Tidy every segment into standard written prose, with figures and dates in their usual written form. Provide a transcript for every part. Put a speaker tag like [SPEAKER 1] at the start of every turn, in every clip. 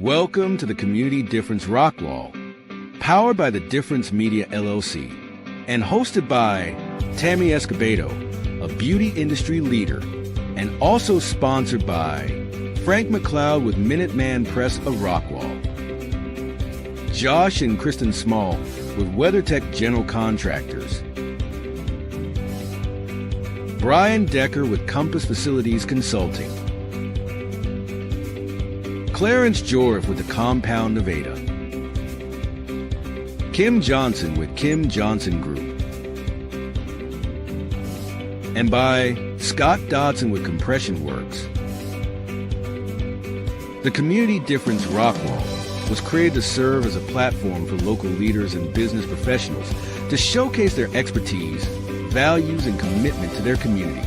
[SPEAKER 1] Welcome to the Community Difference Rockwall, powered by the Difference Media LLC, and hosted by Tammy Escobedo, a beauty industry leader, and also sponsored by Frank McLeod with Minuteman Press of Rockwall, Josh and Kristen Small with WeatherTech General Contractors, Brian Decker with Compass Facilities Consulting, Clarence Jorf with the Compound of Ada, Kim Johnson with Kim Johnson Group, and by Scott Dodson with Compression Works. The Community Difference Rockwall was created to serve as a platform for local leaders and business professionals to showcase their expertise, values, and commitment to their community.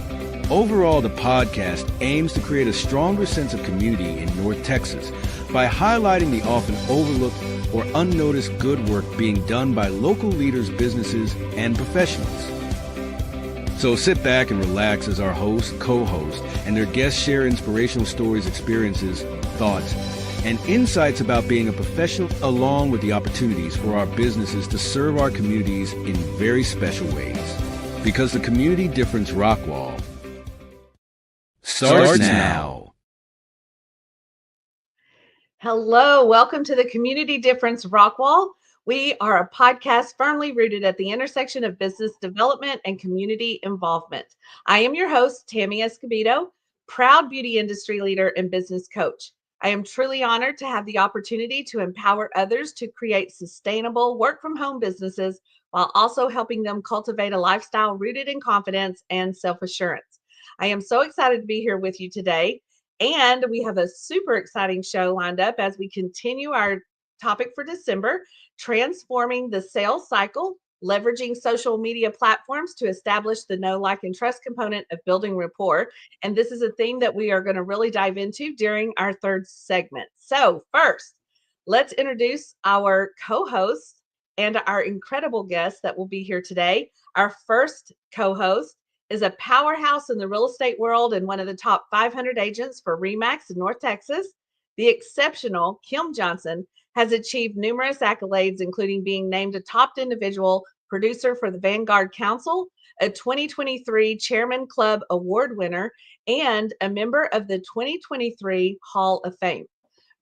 [SPEAKER 1] Overall, the podcast aims to create a stronger sense of community in North Texas by highlighting the often overlooked or unnoticed good work being done by local leaders, businesses, and professionals. So sit back and relax as our host, co-host, and their guests share inspirational stories, experiences, thoughts, and insights about being a professional, along with the opportunities for our businesses to serve our communities in very special ways. Because the Community Difference Rockwall starts now.
[SPEAKER 2] Hello, welcome to the Community Difference Rockwall. We are a podcast firmly rooted at the intersection of business development and community involvement. I am your host, Tammy Escobedo, proud beauty industry leader and business coach. I am truly honored to have the opportunity to empower others to create sustainable work-from-home businesses while also helping them cultivate a lifestyle rooted in confidence and self-assurance. I am so excited to be here with you today, and we have a super exciting show lined up as we continue our topic for December, transforming the sales cycle, leveraging social media platforms to establish the know, like, and trust component of building rapport. And this is a theme that we are going to really dive into during our third segment. So first, let's introduce our co-host and our incredible guest that will be here today. Our first co-host is a powerhouse in the real estate world and one of the top 500 agents for RE/MAX in North Texas. The exceptional Kim Johnson has achieved numerous accolades, including being named a top individual producer for the Vanguard Council, a 2023 Chairman Club Award winner, and a member of the 2023 Hall of Fame.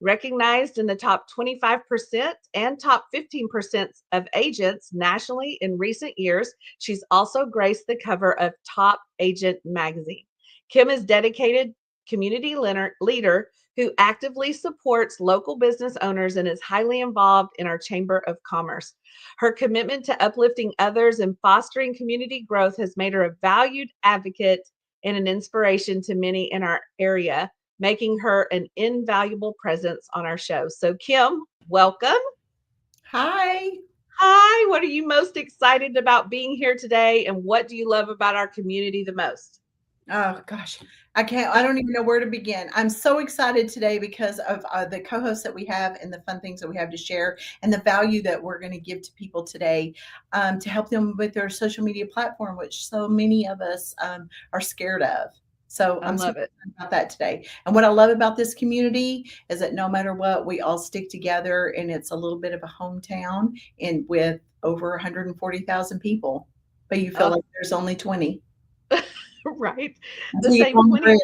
[SPEAKER 2] Recognized in the top 25% and top 15% of agents nationally in recent years, she's also graced the cover of Top Agent magazine. Kim is a dedicated community leader who actively supports local business owners and is highly involved in our Chamber of Commerce. Her commitment to uplifting others and fostering community growth has made her a valued advocate and an inspiration to many in our area, making her an invaluable presence on our show. So Kim, welcome.
[SPEAKER 3] Hi.
[SPEAKER 2] Hi, what are you most excited about being here today, and what do you love about our community the most?
[SPEAKER 3] Oh gosh, I don't even know where to begin. I'm so excited today because of the co-hosts that we have and the fun things that we have to share and the value that we're going to give to people today to help them with their social media platform, which so many of us are scared of. So I'm so excited about that today. And what I love about this community is that no matter what, we all stick together, and it's a little bit of a hometown and with over 140,000 people, but you feel like there's only 20.
[SPEAKER 2] Right. The same 20.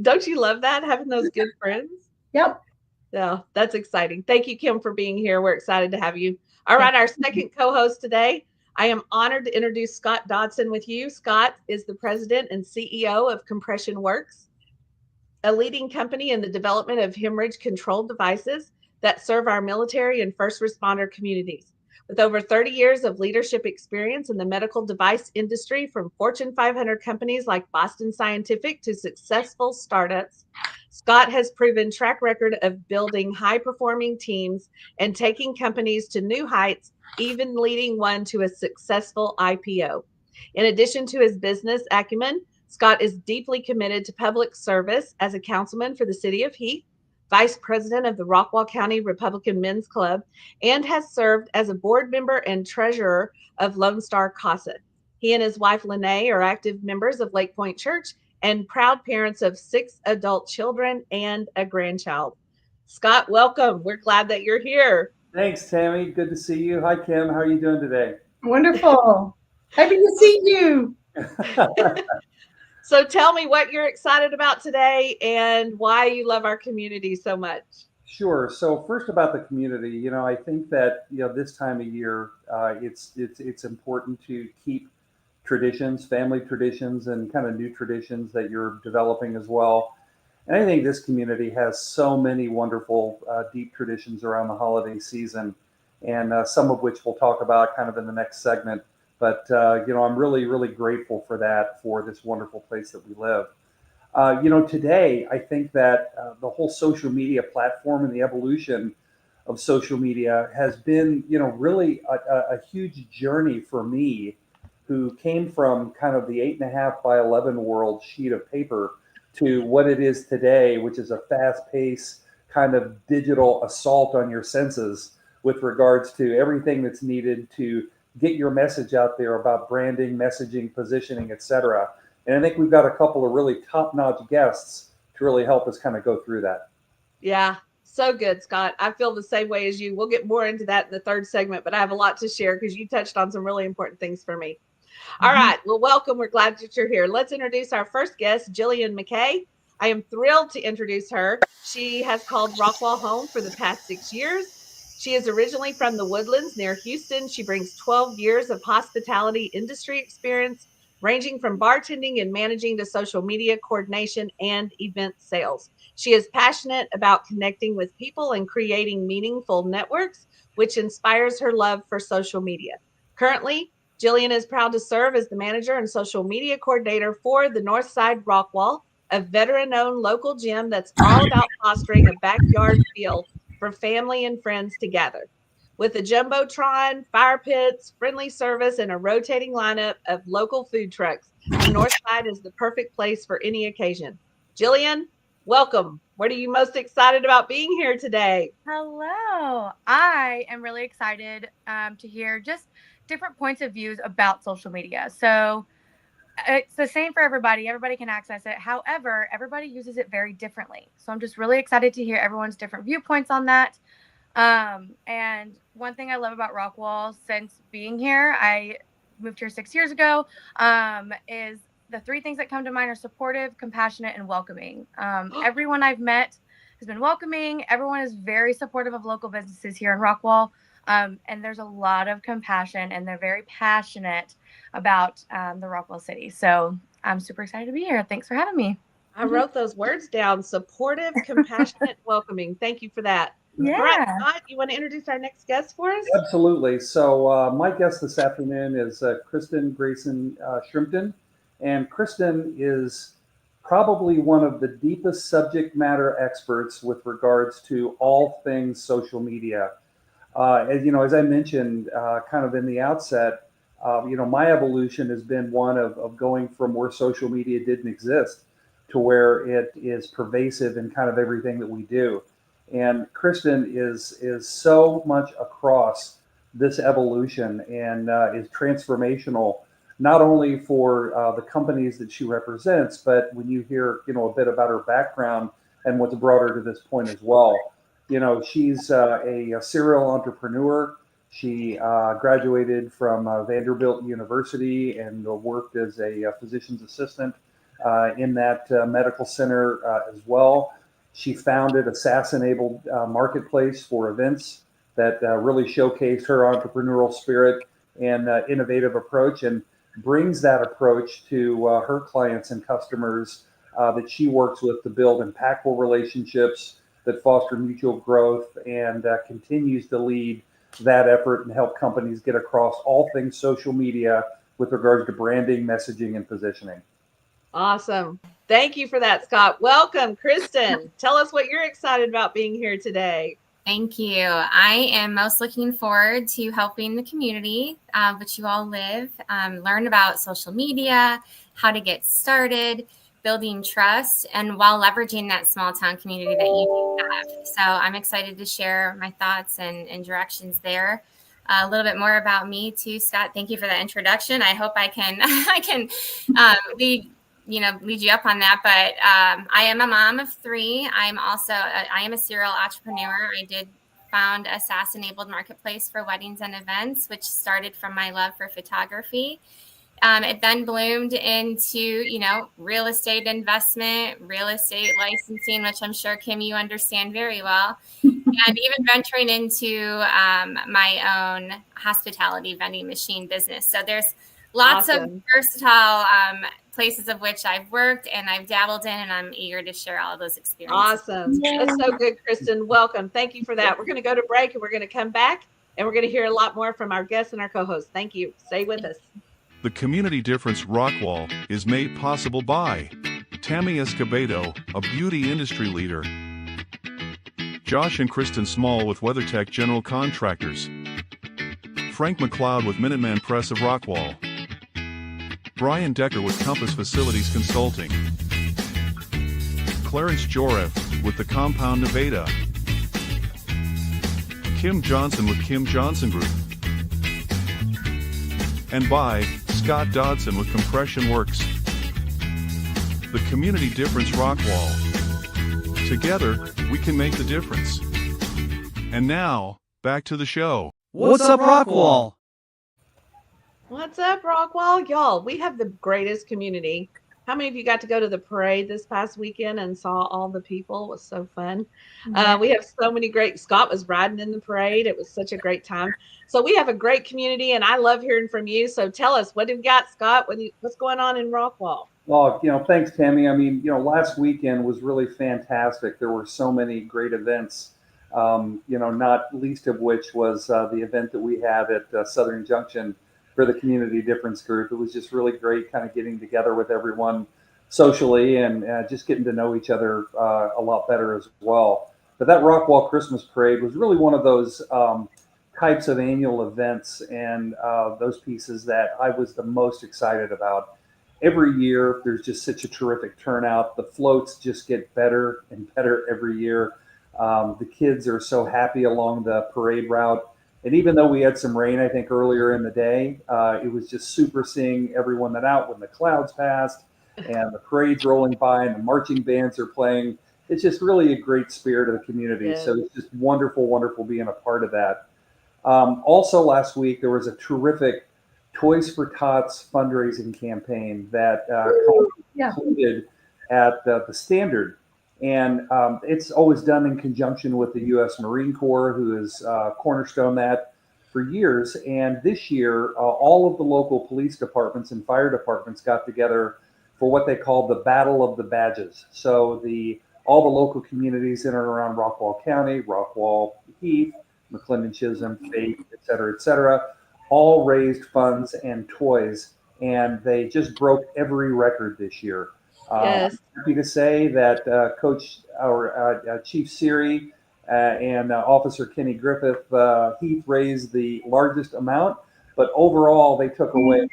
[SPEAKER 2] Don't you love that, having those good friends?
[SPEAKER 3] Yep.
[SPEAKER 2] Yeah, that's exciting. Thank you, Kim, for being here. We're excited to have you. All right, our second co-host today, I am honored to introduce Scott Dodson with you. Scott is the president and CEO of Compression Works, a leading company in the development of hemorrhage control devices that serve our military and first responder communities. With over 30 years of leadership experience in the medical device industry, from Fortune 500 companies like Boston Scientific to successful startups, Scott has proven track record of building high-performing teams and taking companies to new heights, even leading one to a successful IPO. In addition to his business acumen, Scott is deeply committed to public service as a councilman for the city of Heath, vice president of the Rockwall County Republican Men's Club, and has served as a board member and treasurer of Lone Star CASA. He and his wife, Lene, are active members of Lake Point Church and proud parents of 6 adult children and a grandchild. Scott, welcome. We're glad that you're here.
[SPEAKER 4] Thanks, Tammy. Good to see you. Hi, Kim. How are you doing today?
[SPEAKER 3] Wonderful. Happy to see you.
[SPEAKER 2] So tell me what you're excited about today and why you love our community so much.
[SPEAKER 4] Sure. So first about the community, I think that this time of year, it's important to keep traditions, family traditions, and kind of new traditions that you're developing as well. And I think this community has so many wonderful, deep traditions around the holiday season, and some of which we'll talk about kind of in the next segment. But I'm really, really grateful for that, for this wonderful place that we live. Today, I think that the whole social media platform and the evolution of social media has been, really a huge journey for me, who came from kind of the 8.5 by 11 world sheet of paper to what it is today, which is a fast paced kind of digital assault on your senses with regards to everything that's needed to get your message out there about branding, messaging, positioning, etc. And I think we've got a couple of really top-notch guests to really help us kind of go through that.
[SPEAKER 2] Yeah, so good, Scott. I feel the same way as you. We'll get more into that in the third segment, but I have a lot to share because you touched on some really important things for me. All right. Well, welcome. We're glad that you're here. Let's introduce our first guest, Jillian McKay. I am thrilled to introduce her. She has called Rockwall home for the past 6 years. She is originally from the Woodlands near Houston. She brings 12 years of hospitality industry experience, ranging from bartending and managing to social media coordination and event sales. She is passionate about connecting with people and creating meaningful networks, which inspires her love for social media. Currently, Jillian is proud to serve as the manager and social media coordinator for the Northside Rockwall, a veteran-owned local gym that's all about fostering a backyard feel for family and friends to gather. With a jumbotron, fire pits, friendly service, and a rotating lineup of local food trucks, the Northside is the perfect place for any occasion. Jillian, welcome. What are you most excited about being here today?
[SPEAKER 5] Hello. I am really excited to hear just different points of views about social media. So it's the same for everybody. Everybody can access it. However, everybody uses it very differently. So I'm just really excited to hear everyone's different viewpoints on that. And one thing I love about Rockwall since being here, I moved here 6 years ago, is the three things that come to mind are supportive, compassionate, and welcoming. Everyone I've met has been welcoming. Everyone is very supportive of local businesses here in Rockwall. And there's a lot of compassion, and they're very passionate about the Rockwall city. So I'm super excited to be here. Thanks for having me.
[SPEAKER 2] I wrote those words down: supportive, compassionate, welcoming. Thank you for that.
[SPEAKER 5] Yeah.
[SPEAKER 2] All right, Scott, you want to introduce our next guest for us?
[SPEAKER 4] Absolutely. So my guest this afternoon is Kristen Grayson Shrimpton. And Kristen is probably one of the deepest subject matter experts with regards to all things social media. As I mentioned kind of in the outset, my evolution has been one of going from where social media didn't exist to where it is pervasive in kind of everything that we do. And Kristen is so much across this evolution and is transformational, not only for the companies that she represents, but when you hear a bit about her background and what's brought her to this point as well. She's a serial entrepreneur. She graduated from Vanderbilt University and worked as a physician's assistant in that medical center as well. She founded a SaaS-enabled marketplace for events that really showcased her entrepreneurial spirit and innovative approach, and brings that approach to her clients and customers that she works with to build impactful relationships that foster mutual growth, and continues to lead that effort and help companies get across all things social media with regards to branding, messaging, and positioning.
[SPEAKER 2] Awesome. Thank you for that, Scott. Welcome, Kristen. Tell us what you're excited about being here today.
[SPEAKER 6] Thank you. I am most looking forward to helping the community, which you all live, learn about social media, how to get started, building trust, and while leveraging that small town community that you do have. So I'm excited to share my thoughts and directions there. A little bit more about me too, Scott. Thank you for that introduction. I hope I can lead lead you up on that. But I am a mom of 3. I am a serial entrepreneur. I did found a SaaS-enabled marketplace for weddings and events, which started from my love for photography. It then bloomed into, real estate investment, real estate licensing, which I'm sure, Kim, you understand very well, and even venturing into my own hospitality vending machine business. So there's lots of versatile places of which I've worked and I've dabbled in, and I'm eager to share all of those experiences.
[SPEAKER 2] Awesome. That's so good, Kristen. Welcome. Thank you for that. We're going to go to break and we're going to come back and we're going to hear a lot more from our guests and our co-hosts. Thank you. Stay with us.
[SPEAKER 7] The Community Difference Rockwall is made possible by Tammy Escobedo, a beauty industry leader, Josh and Kristen Small with WeatherTech General Contractors, Frank McLeod with Minuteman Press of Rockwall, Brian Decker with Compass Facilities Consulting, Clarence Joreff with the Compound Nevada, Kim Johnson with Kim Johnson Group, and by Scott Dodson with Compression Works. The Community Difference Rockwall. Together, we can make the difference. And now, back to the show.
[SPEAKER 8] What's up, Rockwall?
[SPEAKER 2] What's up, Rockwall? Y'all, we have the greatest community. How many of you got to go to the parade this past weekend and saw all the people? It was so fun. We have so many Scott was riding in the parade. It was such a great time. So we have a great community, and I love hearing from you. So tell us, what have you got, Scott? What's going on in Rockwall?
[SPEAKER 4] Well, thanks, Tammy. I mean, last weekend was really fantastic. There were so many great events, not least of which was the event that we had at Southern Junction for the Community Difference Group. It was just really great kind of getting together with everyone socially and just getting to know each other a lot better as well. But that Rockwall Christmas Parade was really one of those types of annual events and those pieces that I was the most excited about. Every year, there's just such a terrific turnout. The floats just get better and better every year. The kids are so happy along the parade route. And even though we had some rain, I think, earlier in the day, it was just super seeing everyone that out when the clouds passed and the parade's rolling by and the marching bands are playing. It's just really a great spirit of the community. Yeah. So it's just wonderful, wonderful being a part of that. Also last week, there was a terrific Toys for Tots fundraising campaign that concluded at the Standard. And it's always done in conjunction with the U.S. Marine Corps, who has cornerstoned that for years. And this year, all of the local police departments and fire departments got together for what they called the Battle of the Badges. So all the local communities in and around Rockwall County, Rockwall Heath, McClendon Chisholm, Fate, et cetera, all raised funds and toys. And they just broke every record this year.
[SPEAKER 2] Yes.
[SPEAKER 4] I'm happy to say that Coach, our Chief Siri and Officer Kenny Griffith, Heath raised the largest amount, but overall they took away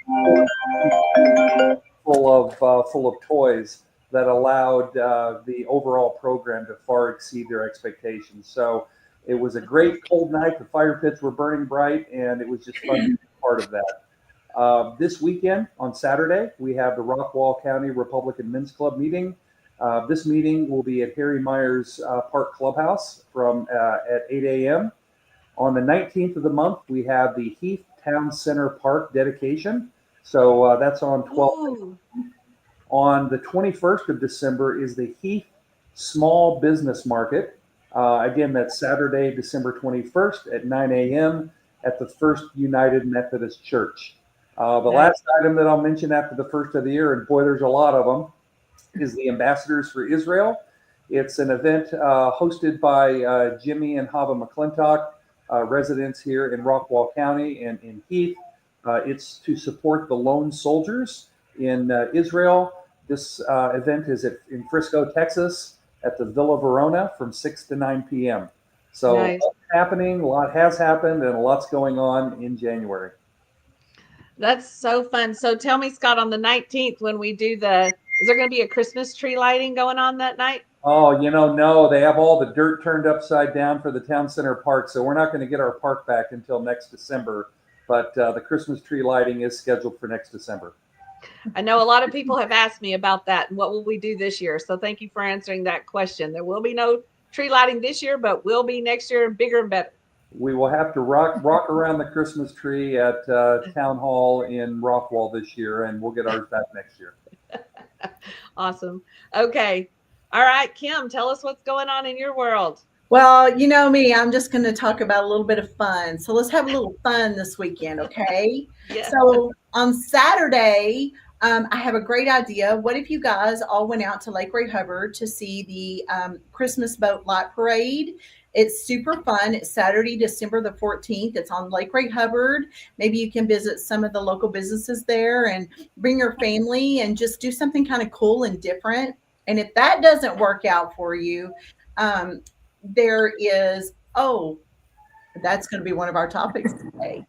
[SPEAKER 4] full of toys that allowed the overall program to far exceed their expectations. So it was a great cold night. The fire pits were burning bright, and it was just fun to be part of that. This weekend on Saturday, we have the Rockwall County Republican Men's Club meeting. This meeting will be at Harry Myers Park Clubhouse at 8 a.m. On the 19th of the month, we have the Heath Town Center Park dedication. So that's on 12. On the 21st of December is the Heath Small Business Market. Again, that's Saturday, December 21st at 9 a.m. at the First United Methodist Church. The last item that I'll mention after the first of the year, and boy, there's a lot of them, is the Ambassadors for Israel. It's an event hosted by Jimmy and Hava McClintock, residents here in Rockwall County and in Heath. It's to support the lone soldiers in Israel. This event is in Frisco, Texas, at the Villa Verona from 6 to 9 p.m. So
[SPEAKER 2] nice.
[SPEAKER 4] A lot happening, a lot has happened, and a lot's going on in January.
[SPEAKER 2] That's so fun. So tell me, Scott, on the 19th, when we do is there going to be a Christmas tree lighting going on that night?
[SPEAKER 4] Oh, no, they have all the dirt turned upside down for the town center park. So we're not going to get our park back until next December. But the Christmas tree lighting is scheduled for next December.
[SPEAKER 2] I know a lot of people have asked me about that and what will we do this year. So thank you for answering that question. There will be no tree lighting this year, but will be next year, bigger and better.
[SPEAKER 4] We will have to rock around the Christmas tree at Town Hall in Rockwall this year, and we'll get ours back next year.
[SPEAKER 2] Awesome. Okay. All right, Kim, tell us what's going on in your world.
[SPEAKER 3] Well, you know me, I'm just going to talk about a little bit of fun. So let's have a little fun this weekend, okay?
[SPEAKER 2] Yeah.
[SPEAKER 3] So on Saturday, I have a great idea. What if you guys all went out to Lake Ray Hubbard to see the Christmas Boat Light Parade? It's super fun. It's Saturday, December the 14th. It's on Lake Ray Hubbard. Maybe you can visit some of the local businesses there and bring your family and just do something kind of cool and different. And if that doesn't work out for you, there is, that's going to be one of our topics today.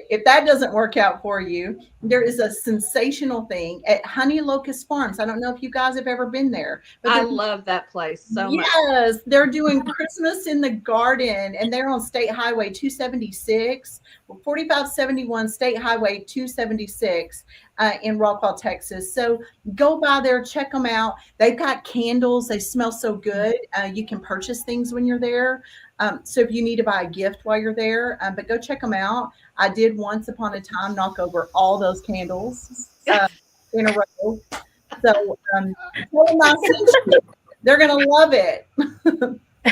[SPEAKER 3] If that doesn't work out for you, there is a sensational thing at Honey Locust Farms. I don't know if you guys have ever been there, but
[SPEAKER 2] I love that place so much.
[SPEAKER 3] Yes, they're doing Christmas in the Garden, and they're on State Highway 276, 4571 State Highway 276 in Rockwall, Texas. So go by there, check them out. They've got candles. They smell so good. You can purchase things when you're there. So if you need to buy a gift while you're there, but go check them out. I did once upon a time knock over all those candles in a row. So tell them I sent you. They're going to love it.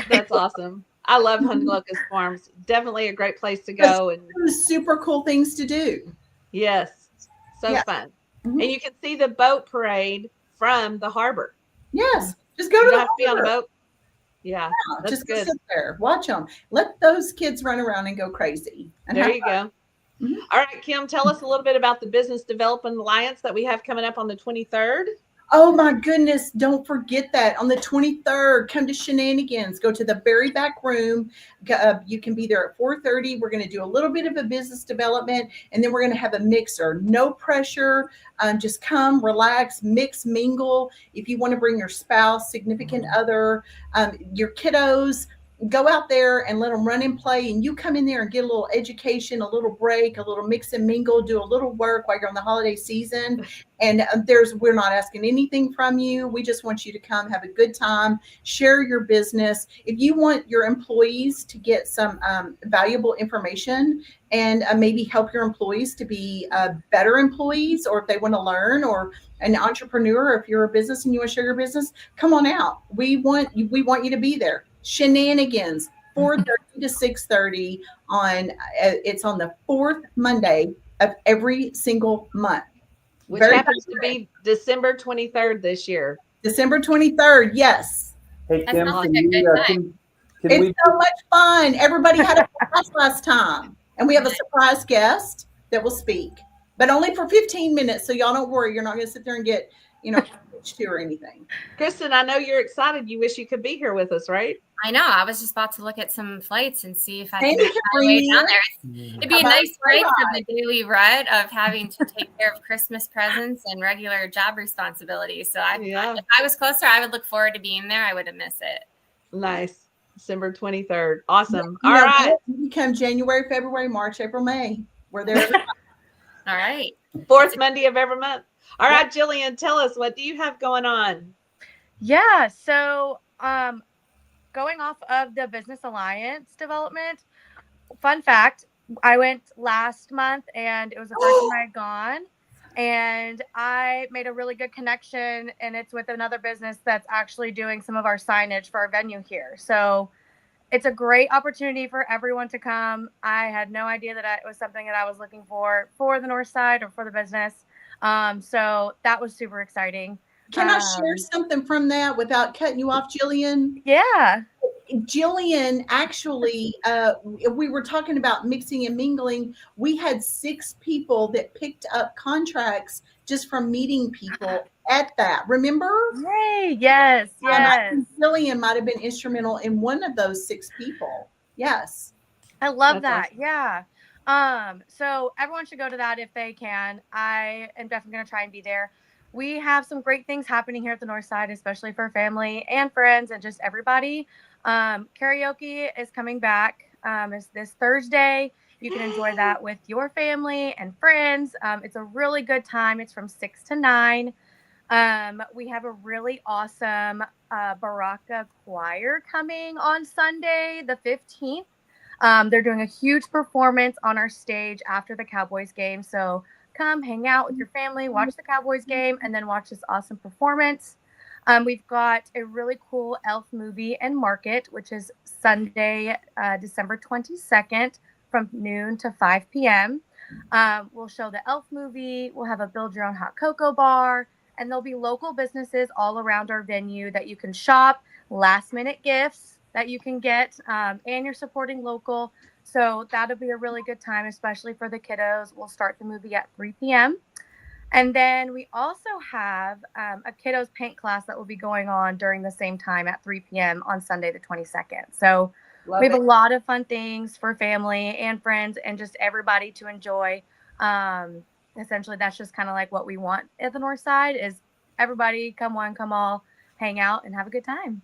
[SPEAKER 2] That's awesome. I love Honey Locust Farms. Definitely a great place to go. And
[SPEAKER 3] super cool things to do.
[SPEAKER 2] Yes. So fun. Mm-hmm. And you can see the boat parade from the harbor.
[SPEAKER 3] Yes. Just go to the harbor.
[SPEAKER 2] Be on a boat. Yeah, that's
[SPEAKER 3] just
[SPEAKER 2] good.
[SPEAKER 3] Sit there, watch them. Let those kids run around and go crazy. And
[SPEAKER 2] there you go. Mm-hmm. All right, Kim, tell us a little bit about the Business Development Alliance that we have coming up on the 23rd.
[SPEAKER 3] Oh my goodness, don't forget that. On the 23rd, come to Shenanigans. Go to the very back room. You can be there at 4:30. We're going to do a little bit of a business development, and then we're going to have a mixer. No pressure. Just come, relax, mix, mingle. If you want to bring your spouse, significant other, your kiddos, go out there and let them run and play, and you come in there and get a little education, a little break, a little mix and mingle, do a little work while you're on the holiday season. And we're not asking anything from you. We just want you to come, have a good time, share your business. If you want your employees to get some valuable information and maybe help your employees to be better employees, or if they want to learn, or an entrepreneur, if you're a business and you want to share your business, come on out. We want you to be there. Shenanigans, 4:30 to 6:30 on. It's on the fourth Monday of every single month,
[SPEAKER 2] which happens to be December 23rd this year.
[SPEAKER 3] December 23rd, yes.
[SPEAKER 4] Hey Kim,
[SPEAKER 3] It's so much fun. Everybody had a blast last time, and we have a surprise guest that will speak, but only for 15 minutes. So y'all don't worry. You're not going to sit there and get to or anything.
[SPEAKER 2] Kristen, I know you're excited. You wish you could be here with us, right?
[SPEAKER 6] I know. I was just about to look at some flights and see if I can make my way down there. It'd be a nice break from the daily rut of having to take care of Christmas presents and regular job responsibilities. So if I was closer, I would look forward to being there. I wouldn't miss it.
[SPEAKER 2] Nice. December 23rd. Awesome. All right.
[SPEAKER 3] You come January, February, March, April, May. We're there.
[SPEAKER 6] All right.
[SPEAKER 2] Fourth Monday of every month. All right, Jillian, tell us, what do you have going on?
[SPEAKER 5] Yeah, so going off of the Business Alliance development, fun fact, I went last month and it was the first time I had gone, and I made a really good connection, and it's with another business that's actually doing some of our signage for our venue here. So it's a great opportunity for everyone to come. I had no idea that it was something that I was looking for the Northside or for the business. So that was super exciting.
[SPEAKER 3] Can I share something from that without cutting you off, Jillian?
[SPEAKER 5] Yeah.
[SPEAKER 3] Jillian, actually, we were talking about mixing and mingling. We had 6 people that picked up contracts just from meeting people at that. Remember?
[SPEAKER 5] Yay, yes.
[SPEAKER 3] Jillian might have been instrumental in one of those 6 people. Yes.
[SPEAKER 5] I love that.
[SPEAKER 2] Awesome.
[SPEAKER 5] Yeah. So everyone should go to that if they can. I am definitely going to try and be there. We have some great things happening here at the Northside, especially for family and friends and just everybody. Karaoke is coming back. It's this Thursday. You can enjoy that with your family and friends. It's a really good time. It's from 6 to 9. We have a really awesome Baraka choir coming on Sunday, the 15th. They're doing a huge performance on our stage after the Cowboys game. So come hang out with your family, watch the Cowboys game, and then watch this awesome performance. We've got a really cool elf movie and market, which is Sunday, December 22nd from noon to 5 p.m. We'll show the elf movie. We'll have a build your own hot cocoa bar, and there'll be local businesses all around our venue that you can shop, last minute gifts that you can get, and you're supporting local. So that'll be a really good time, especially for the kiddos. We'll start the movie at 3 p.m. And then we also have a kiddos paint class that will be going on during the same time at 3 p.m. on Sunday, the 22nd. So we have a lot of fun things for family and friends and just everybody to enjoy. Essentially, that's just kind of like what we want at the Northside is everybody come one, come all, hang out and have a good time.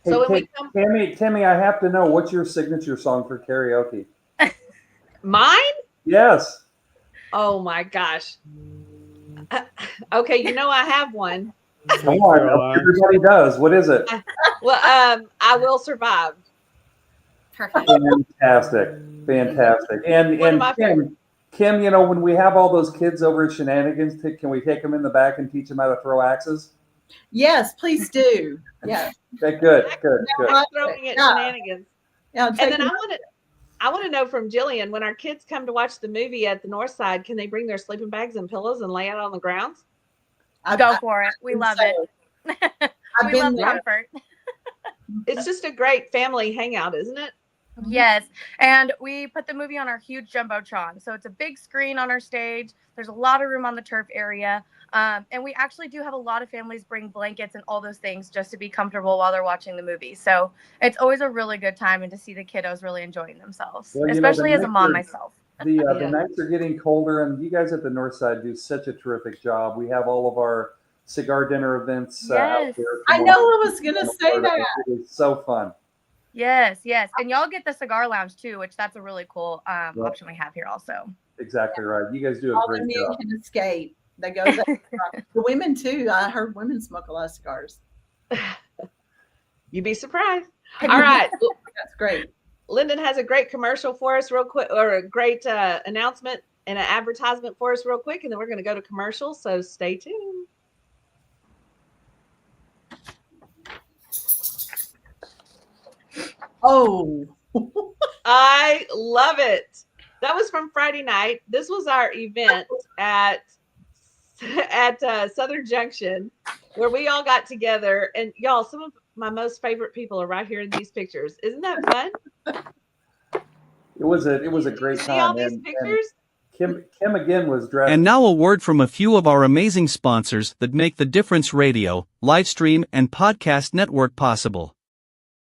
[SPEAKER 4] Hey,
[SPEAKER 2] So when we come,
[SPEAKER 4] Tammy, I have to know, what's your signature song for karaoke?
[SPEAKER 2] mine?
[SPEAKER 4] Yes.
[SPEAKER 2] Oh my gosh. Okay, I have one.
[SPEAKER 4] Come on, everybody does. What is it?
[SPEAKER 2] Well, I Will Survive.
[SPEAKER 6] Perfect.
[SPEAKER 4] Fantastic. And
[SPEAKER 2] One of my
[SPEAKER 4] Kim, when we have all those kids over at Shenanigans, can we take them in the back and teach them how to throw axes?
[SPEAKER 3] Yes, please do. Yes.
[SPEAKER 4] Okay, good.
[SPEAKER 2] Not throwing at Shenanigans.
[SPEAKER 3] Yeah,
[SPEAKER 2] And then I want to know from Jillian, when our kids come to watch the movie at the Northside, can they bring their sleeping bags and pillows and lay out on the grounds?
[SPEAKER 5] Go for it. We love it. We love comfort.
[SPEAKER 2] It's just a great family hangout, isn't it?
[SPEAKER 5] Yes. And we put the movie on our huge Jumbotron. So it's a big screen on our stage. There's a lot of room on the turf area. And we actually do have a lot of families bring blankets and all those things just to be comfortable while they're watching the movie. So it's always a really good time and to see the kiddos really enjoying themselves, especially as a mom myself.
[SPEAKER 4] The nights are getting colder, and you guys at the Northside do such a terrific job. We have all of our cigar dinner events out there.
[SPEAKER 3] I know I was going to say that.
[SPEAKER 4] It is so fun.
[SPEAKER 5] Yes. And y'all get the cigar lounge too, which that's a really cool option we have here also.
[SPEAKER 4] Exactly right. You guys do a
[SPEAKER 3] All
[SPEAKER 4] great
[SPEAKER 3] the men
[SPEAKER 4] job.
[SPEAKER 3] can escape. That goes the women too. I heard women smoke a lot of cigars.
[SPEAKER 2] You'd be surprised. All right.
[SPEAKER 3] That's great.
[SPEAKER 2] Lyndon has a great commercial for us real quick, or a great announcement and an advertisement for us real quick, and then we're going to go to commercial, so stay tuned.
[SPEAKER 3] Oh.
[SPEAKER 2] I love it. That was from Friday night. This was our event at Southern Junction, where we all got together, and y'all, some of my most favorite people are right here in these pictures. Isn't that fun?
[SPEAKER 4] It was a great
[SPEAKER 2] See
[SPEAKER 4] time.
[SPEAKER 2] all these pictures?
[SPEAKER 4] Kim again was dressed.
[SPEAKER 8] And now a word from a few of our amazing sponsors that make the Difference Radio, live stream, and podcast network possible.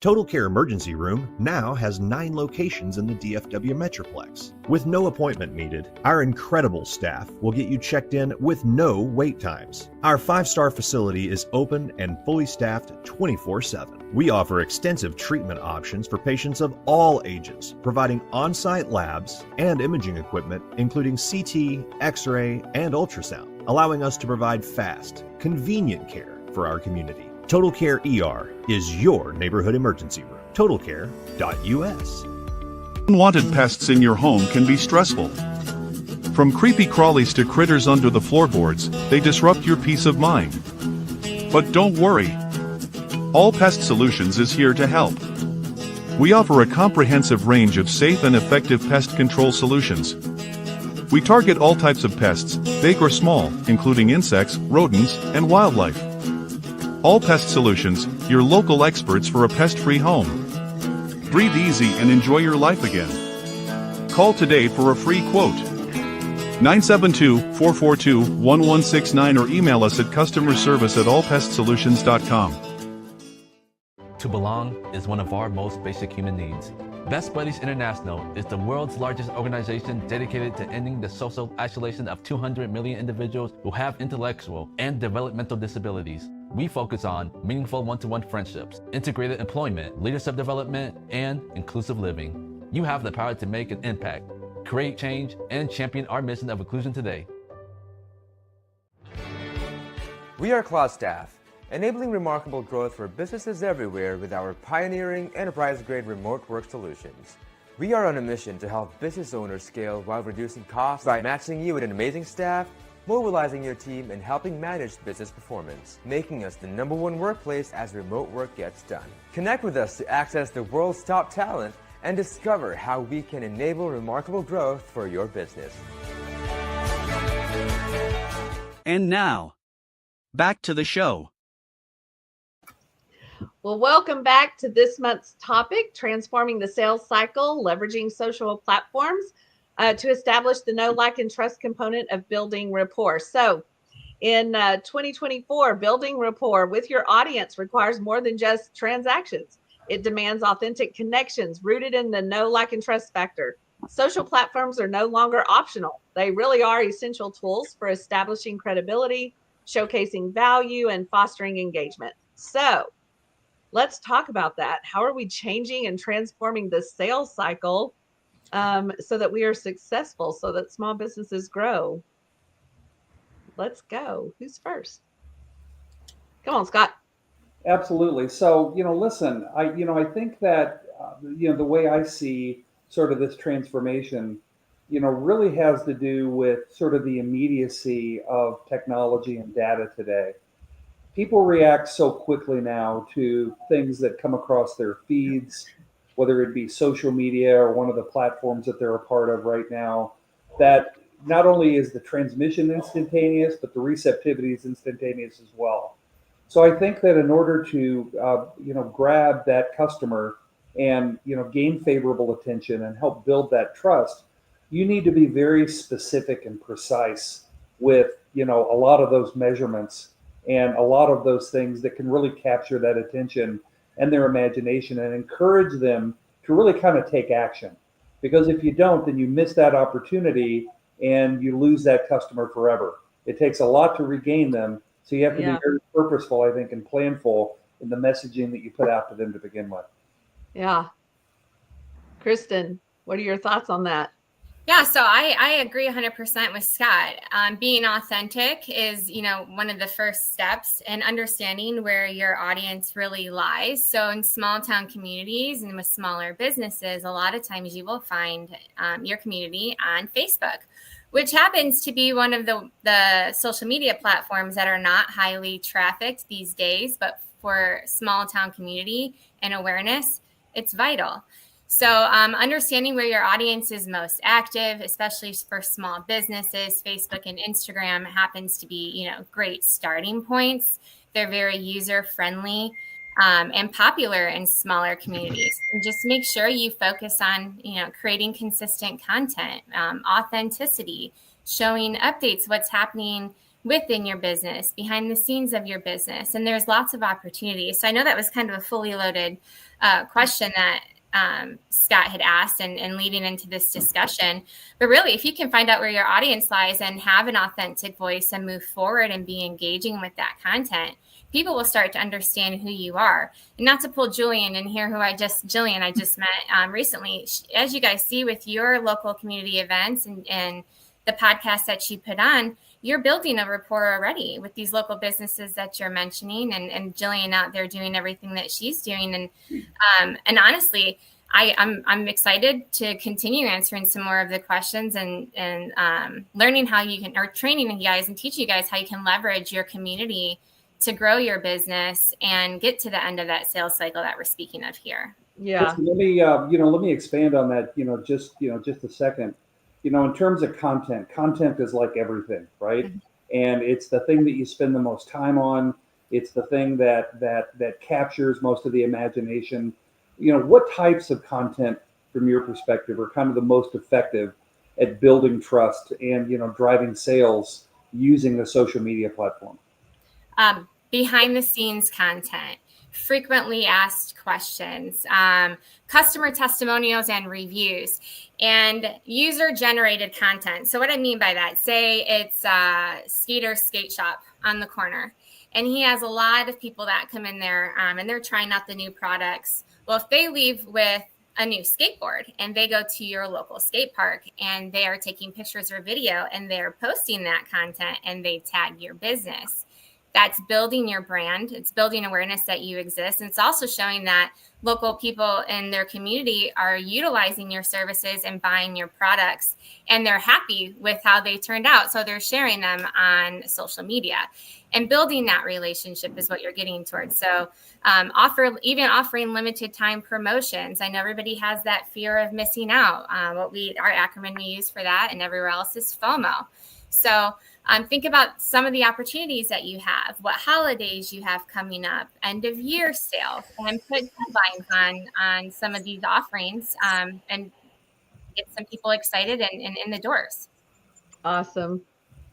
[SPEAKER 9] Total Care Emergency Room now has 9 locations in the DFW Metroplex. With no appointment needed, our incredible staff will get you checked in with no wait times. Our 5-star facility is open and fully staffed 24/7. We offer extensive treatment options for patients of all ages, providing on-site labs and imaging equipment, including CT, X-ray, and ultrasound, allowing us to provide fast, convenient care for our community. Total Care ER is your neighborhood emergency room. TotalCare.us.
[SPEAKER 7] Unwanted pests in your home can be stressful. From creepy crawlies to critters under the floorboards, they disrupt your peace of mind. But don't worry. All Pest Solutions is here to help. We offer a comprehensive range of safe and effective pest control solutions. We target all types of pests, big or small, including insects, rodents, and wildlife. All Pest Solutions, your local experts for a pest-free home. Breathe easy and enjoy your life again. Call today for a free quote. 972-442-1169 or email us at customerservice@allpestsolutions.com.
[SPEAKER 10] To belong is one of our most basic human needs. Best Buddies International is the world's largest organization dedicated to ending the social isolation of 200 million individuals who have intellectual and developmental disabilities. We focus on meaningful one-to-one friendships, integrated employment, leadership development, and inclusive living. You have the power to make an impact. create change, and champion our mission of inclusion today.
[SPEAKER 11] We are Cloud Staff, enabling remarkable growth for businesses everywhere with our pioneering enterprise-grade remote work solutions. We are on a mission to help business owners scale while reducing costs by matching you with an amazing staff, mobilizing your team, and helping manage business performance, making us the #1 workplace as remote work gets done. Connect with us to access the world's top talent and discover how we can enable remarkable growth for your business.
[SPEAKER 8] And now, back to the show.
[SPEAKER 2] Well, welcome back to this month's topic, transforming the sales cycle, leveraging social platforms to establish the know, like, and trust component of building rapport. So in 2024, building rapport with your audience requires more than just transactions. It demands authentic connections rooted in the know, like, and trust factor. Social platforms are no longer optional. They really are essential tools for establishing credibility, showcasing value, and fostering engagement. So let's talk about that. How are we changing and transforming the sales cycle so that we are successful, so that small businesses grow? Let's go. Who's first? Come on, Scott.
[SPEAKER 4] Absolutely. So, listen, I think that, the way I see sort of this transformation, really has to do with sort of the immediacy of technology and data today. People react so quickly now to things that come across their feeds, whether it be social media or one of the platforms that they're a part of right now, that not only is the transmission instantaneous, but the receptivity is instantaneous as well. So I think that in order to, grab that customer and, gain favorable attention and help build that trust, you need to be very specific and precise with, a lot of those measurements and a lot of those things that can really capture that attention and their imagination and encourage them to really kind of take action. Because if you don't, then you miss that opportunity and you lose that customer forever. It takes a lot to regain them. So you have to be very purposeful, I think, and planful in the messaging that you put out to them to begin with.
[SPEAKER 2] Yeah. Kristen, what are your thoughts on that?
[SPEAKER 6] Yeah, so I agree 100% with Scott. Being authentic is, one of the first steps, and understanding where your audience really lies. So in small town communities and with smaller businesses, a lot of times you will find your community on Facebook, which happens to be one of the social media platforms that are not highly trafficked these days, but for small town community and awareness, it's vital. So understanding where your audience is most active, especially for small businesses, Facebook and Instagram happens to be, great starting points. They're very user-friendly and popular in smaller communities. And just make sure you focus on, creating consistent content, authenticity, showing updates, what's happening within your business, behind the scenes of your business. And there's lots of opportunities. So I know that was kind of a fully loaded question that Scott had asked and leading into this discussion. But really, if you can find out where your audience lies and have an authentic voice and move forward and be engaging with that content, people will start to understand who you are. And not to pull Jillian in here, Jillian I just met recently. As you guys see with your local community events and the podcast that you put on, you're building a rapport already with these local businesses that you're mentioning, and Jillian out there doing everything that she's doing. And honestly, I'm excited to continue answering some more of the questions and learning how you can, or training you guys and teaching you guys how you can leverage your community to grow your business and get to the end of that sales cycle that we're speaking of here.
[SPEAKER 2] Yeah.
[SPEAKER 4] Let me expand on that, just a second. In terms of content is like everything, right? Mm-hmm. And it's the thing that you spend the most time on. It's the thing that captures most of the imagination. What types of content, from your perspective, are kind of the most effective at building trust and, driving sales using the social media platform?
[SPEAKER 6] Behind the scenes content, frequently asked questions, customer testimonials and reviews, and user-generated content. So what I mean by that, say it's Skeeter's skate shop on the corner, and he has a lot of people that come in there and they're trying out the new products. Well, if they leave with a new skateboard and they go to your local skate park and they are taking pictures or video and they're posting that content and they tag your business. That's building your brand. It's building awareness that you exist. And it's also showing that local people in their community are utilizing your services and buying your products, and they're happy with how they turned out. So they're sharing them on social media, and building that relationship is what you're getting towards. So offering limited time promotions. I know everybody has that fear of missing out. Our acronym we use for that and everywhere else is FOMO. So think about some of the opportunities that you have, what holidays you have coming up, end of year sale, and put deadlines on some of these offerings and get some people excited and in the doors.
[SPEAKER 2] Awesome.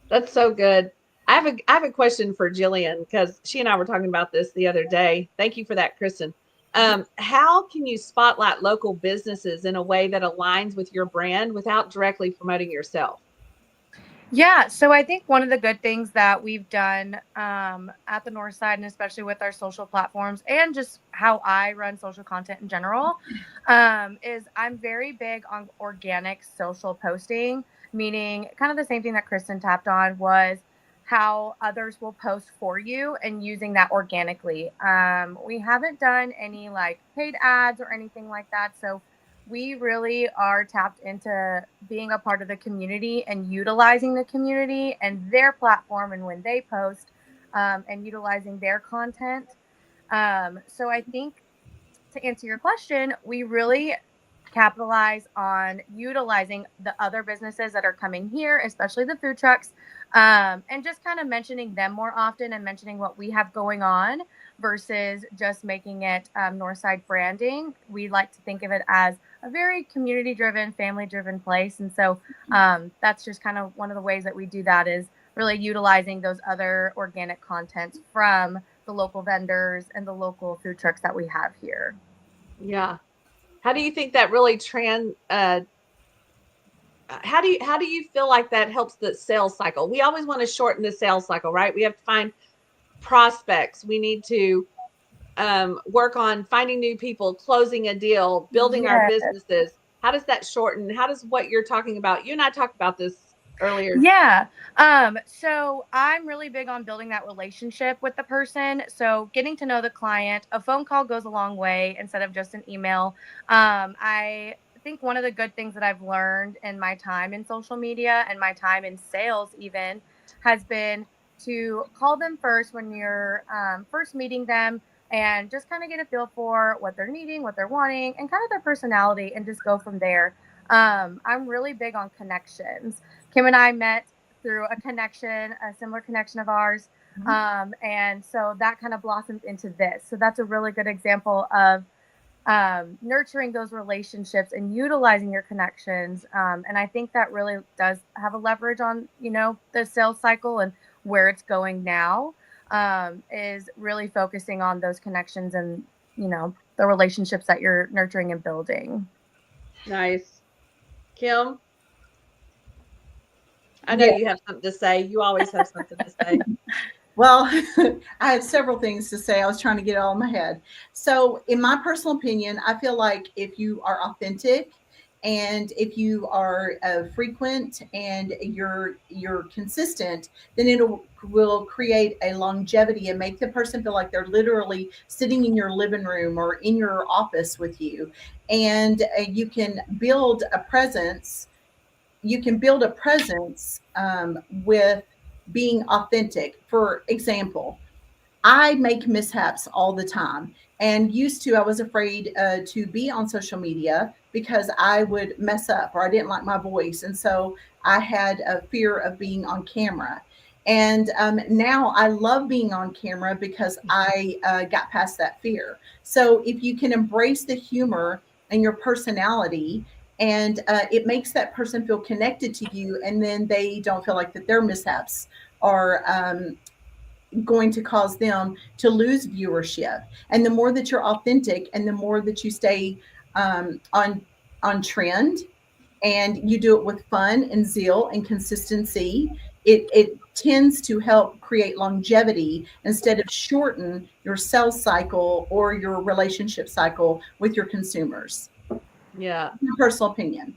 [SPEAKER 2] That's so good. I have a question for Jillian, because she and I were talking about this the other day. Thank you for that, Kristen. How can you spotlight local businesses in a way that aligns with your brand without directly promoting yourself?
[SPEAKER 5] Yeah, so I think one of the good things that we've done at the Northside, and especially with our social platforms and just how I run social content in general, is I'm very big on organic social posting, meaning kind of the same thing that Kristen tapped on was how others will post for you and using that organically. We haven't done any like paid ads or anything like that. So we really are tapped into being a part of the community and utilizing the community and their platform and when they post and utilizing their content. So I think to answer your question, we really capitalize on utilizing the other businesses that are coming here, especially the food trucks, and just kind of mentioning them more often and mentioning what we have going on versus just making it Northside branding. We like to think of it as a very community-driven, family-driven place. And so that's just kind of one of the ways that we do that is really utilizing those other organic contents from the local vendors and the local food trucks that we have here.
[SPEAKER 2] Yeah. How do you think that really how do you feel like that helps the sales cycle? We always want to shorten the sales cycle, right? We have to find prospects. We need to work on finding new people, closing a deal, building our businesses. How does that shorten? How does what you're talking about? You and I talked about this earlier.
[SPEAKER 5] Yeah. So I'm really big on building that relationship with the person. So getting to know the client, a phone call goes a long way instead of just an email. I think one of the good things that I've learned in my time in social media and my time in sales even has been to call them first when you're first meeting them and just kind of get a feel for what they're needing, what they're wanting, and kind of their personality and just go from there. I'm really big on connections. Kim and I met through a similar connection of ours. And so that kind of blossomed into this. So that's a really good example of nurturing those relationships and utilizing your connections. And I think that really does have a leverage on, the sales cycle and where it's going now, is really focusing on those connections and, the relationships that you're nurturing and building.
[SPEAKER 2] Nice. Kim? I know you have something to say. You always have something to say.
[SPEAKER 3] Well, I had several things to say. I was trying to get it all in my head. So in my personal opinion, I feel like if you are authentic and if you are frequent and you're consistent, then will create a longevity and make the person feel like they're literally sitting in your living room or in your office with you. And you can build a presence. With being authentic. For example, I make mishaps all the time, and I was afraid to be on social media because I would mess up or I didn't like my voice. And so I had a fear of being on camera. And now I love being on camera because I got past that fear. So if you can embrace the humor and your personality, and it makes that person feel connected to you, and then they don't feel like that their mishaps are going to cause them to lose viewership. And the more that you're authentic and the more that you stay on trend and you do it with fun and zeal and consistency, it tends to help create longevity instead of shorten your sales cycle or your relationship cycle with your consumers.
[SPEAKER 2] Yeah.
[SPEAKER 3] My personal opinion.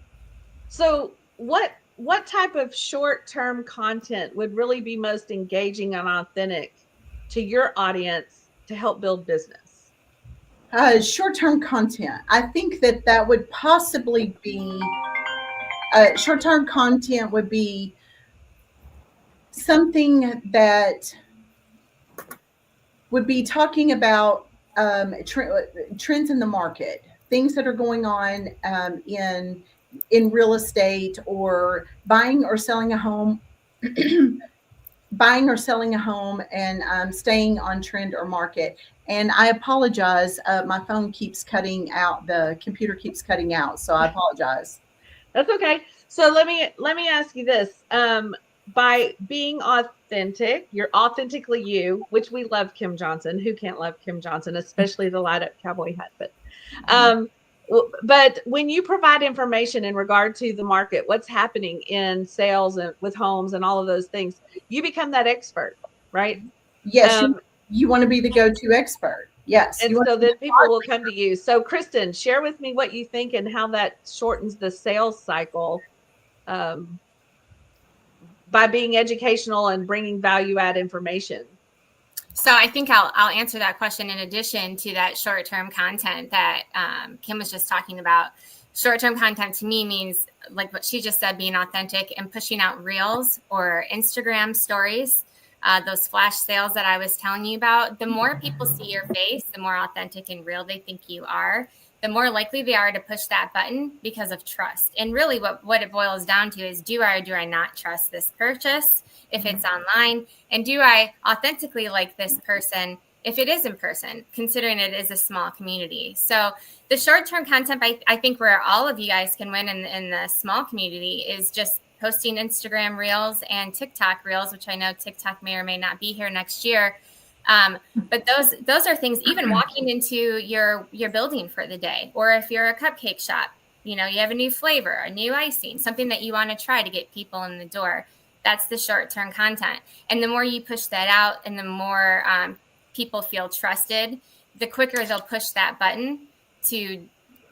[SPEAKER 2] So what type of short-term content would really be most engaging and authentic to your audience to help build business?
[SPEAKER 3] Short-term content. I think that would possibly be short-term content would be something that would be talking about trends in the market, things that are going on in real estate, or buying or selling a home, buying or selling a home, and staying on trend or market. And I apologize, my phone keeps cutting out. The computer keeps cutting out, so I apologize.
[SPEAKER 2] That's okay. So let me ask you this. By being authentic, you're authentically you, which we love Kim Johnson. Who can't love Kim Johnson, especially the light up cowboy hat? But when you provide information in regard to the market, what's happening in sales and with homes and all of those things, you become that expert, right?
[SPEAKER 3] Yes, you want to be the go-to expert. Yes.
[SPEAKER 2] And so then people will come to you. So Kristen, share with me what you think and how that shortens the sales cycle by being educational and bringing value add information.
[SPEAKER 6] So I think I'll answer that question in addition to that short-term content that Kim was just talking about. Short-term content to me means, like what she just said, being authentic and pushing out reels or Instagram stories, those flash sales that I was telling you about. The more people see your face, the more authentic and real they think you are, the more likely they are to push that button because of trust. And really what it boils down to is, do I or do I not trust this purchase if it's online? And do I authentically like this person if it is in person, considering it is a small community? So the short-term content, I think where all of you guys can win in the small community is just posting Instagram reels and TikTok reels, which I know TikTok may or may not be here next year. But those are things, even walking into your building for the day, or if you're a cupcake shop, you have a new flavor, a new icing, something that you want to try to get people in the door. That's the short-term content. And the more you push that out and the more people feel trusted, the quicker they'll push that button to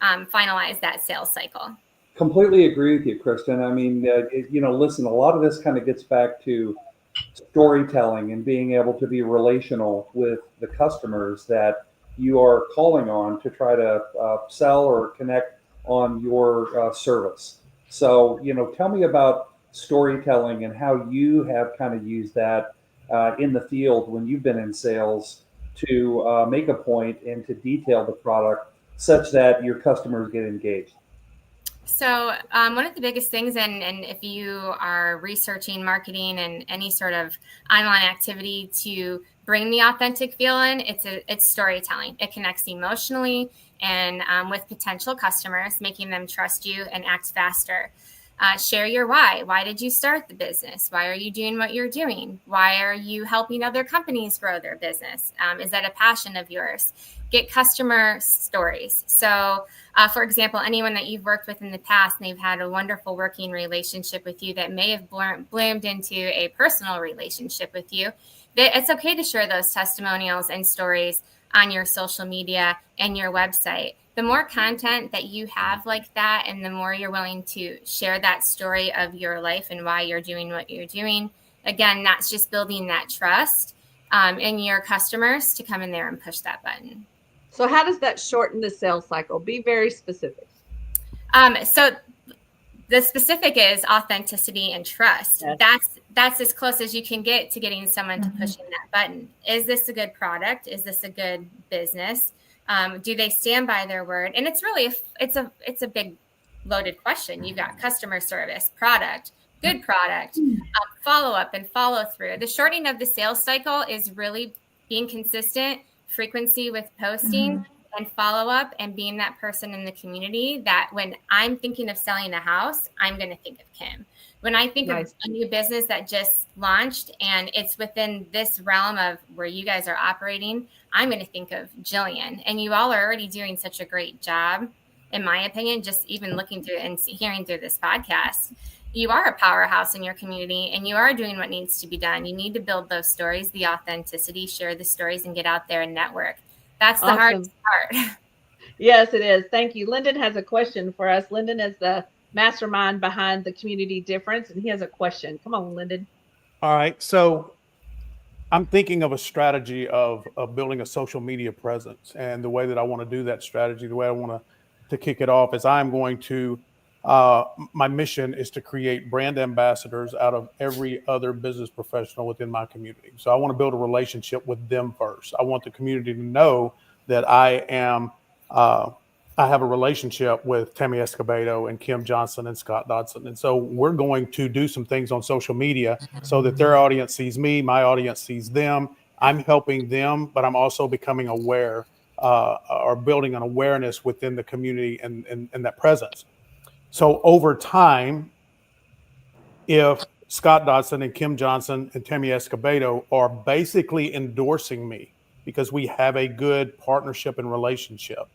[SPEAKER 6] finalize that sales cycle.
[SPEAKER 4] Completely agree with you, Kristen. I mean, listen, a lot of this kind of gets back to storytelling and being able to be relational with the customers that you are calling on to try to sell or connect on your service. So, tell me about storytelling and how you have kind of used that in the field when you've been in sales to make a point and to detail the product such that your customers get engaged.
[SPEAKER 6] So one of the biggest things, and if you are researching marketing and any sort of online activity to bring the authentic feel in, it's storytelling. It connects emotionally and with potential customers, making them trust you and act faster. Share your why. Why did you start the business? Why are you doing what you're doing? Why are you helping other companies grow their business? Is that a passion of yours? Get customer stories. So, for example, anyone that you've worked with in the past and they've had a wonderful working relationship with you that may have bloomed into a personal relationship with you, it's okay to share those testimonials and stories on your social media and your website. The more content that you have like that, and the more you're willing to share that story of your life and why you're doing what you're doing, again, that's just building that trust in your customers to come in there and push that button.
[SPEAKER 2] So how does that shorten the sales cycle? Be very specific.
[SPEAKER 6] So the specific is authenticity and trust. Yes. That's as close as you can get to getting someone to pushing that button. Is this a good product? Is this a good business? Do they stand by their word? And it's really it's a big loaded question. You've got customer service, product, good product, follow up and follow through. The shortening of the sales cycle is really being consistent, frequency with posting and follow up, and being that person in the community that when I'm thinking of selling a house, I'm going to think of Kim. When I think of a new business that just launched and it's within this realm of where you guys are operating, I'm going to think of Jillian. And you all are already doing such a great job, in my opinion, just even looking through and hearing through this podcast. You are a powerhouse in your community and you are doing what needs to be done. You need to build those stories, the authenticity, share the stories, and get out there and network. That's the hardest part.
[SPEAKER 2] Yes, it is. Thank you. Lyndon has a question for us. Lyndon is the mastermind behind the community difference, and he has a question. Come on, Lyndon.
[SPEAKER 12] All right. So I'm thinking of a strategy of building a social media presence. And the way that I want to do that strategy, the way I want to kick it off is I'm going to, my mission is to create brand ambassadors out of every other business professional within my community. So I want to build a relationship with them first. I want the community to know that I have a relationship with Tammy Escobedo and Kim Johnson and Scott Dodson. And so we're going to do some things on social media so that their audience sees me, my audience sees them. I'm helping them, but I'm also becoming aware or building an awareness within the community and that presence. So over time, if Scott Dodson and Kim Johnson and Tammy Escobedo are basically endorsing me because we have a good partnership and relationship,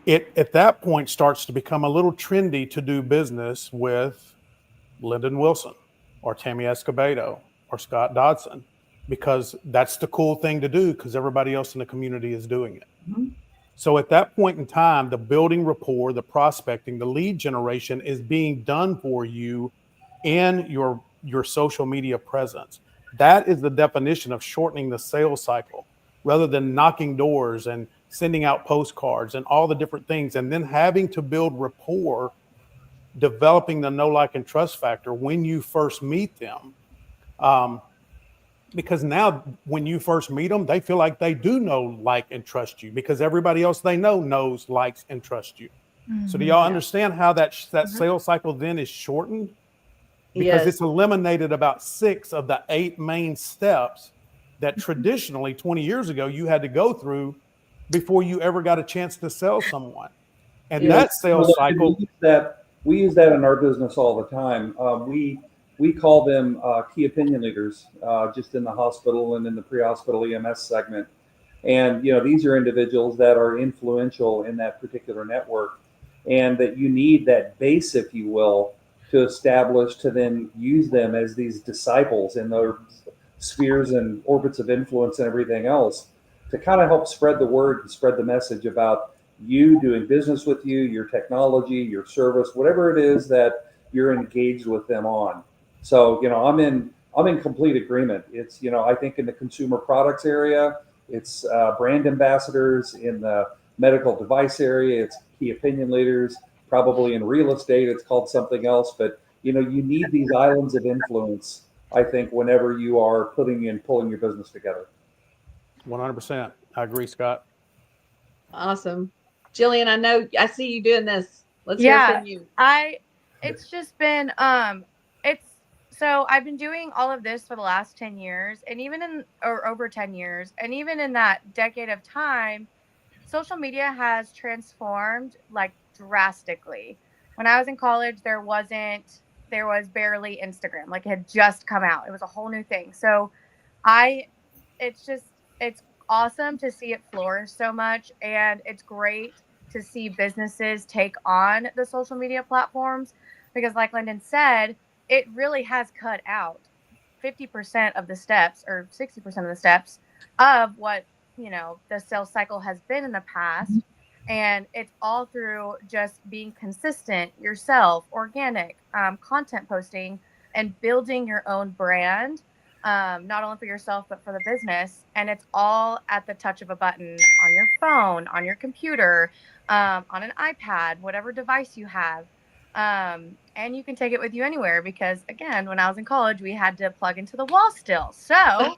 [SPEAKER 12] it at that point starts to become a little trendy to do business with Lyndon Wilson or Tammy Escobedo or Scott Dodson, because that's the cool thing to do because everybody else in the community is doing it.
[SPEAKER 2] Mm-hmm.
[SPEAKER 12] So at that point in time, the building rapport, the prospecting, the lead generation is being done for you in your social media presence. That is the definition of shortening the sales cycle, rather than knocking doors and sending out postcards and all the different things, and then having to build rapport, developing the know, like, and trust factor when you first meet them. Because now when you first meet them, they feel like they do know, like, and trust you because everybody else they know knows, likes, and trusts you. Mm-hmm. So do y'all understand how that sales cycle then is shortened? Because it's eliminated about 6 of the 8 main steps that traditionally 20 years ago you had to go through before you ever got a chance to sell someone. And that sales cycle,
[SPEAKER 4] we use that in our business all the time. We call them key opinion leaders, just in the hospital and in the pre-hospital EMS segment. And these are individuals that are influential in that particular network, and that you need that base, if you will, to establish, to then use them as these disciples in their spheres and orbits of influence and everything else, to kind of help spread the word and spread the message about you, doing business with you, your technology, your service, whatever it is that you're engaged with them on. So, I'm in complete agreement. It's, I think in the consumer products area, it's brand ambassadors. In the medical device area, it's key opinion leaders. Probably in real estate, it's called something else. But, you need these islands of influence, I think, whenever you are pulling your business together.
[SPEAKER 12] 100%. I agree, Scott.
[SPEAKER 2] Awesome. Jillian, I see you doing this. Let's hear from you.
[SPEAKER 5] It's just been, so I've been doing all of this for the last 10 years and over 10 years. And even in that decade of time, social media has transformed like drastically. When I was in college, there was barely Instagram. Like, it had just come out. It was a whole new thing. So it's awesome to see it flourish so much. And it's great to see businesses take on the social media platforms, because like Lyndon said, it really has cut out 50% of the steps or 60% of the steps of what, the sales cycle has been in the past. And it's all through just being consistent yourself, organic content posting, and building your own brand, not only for yourself, but for the business. And it's all at the touch of a button on your phone, on your computer, on an iPad, whatever device you have. And you can take it with you anywhere, because again, when I was in college, we had to plug into the wall still. So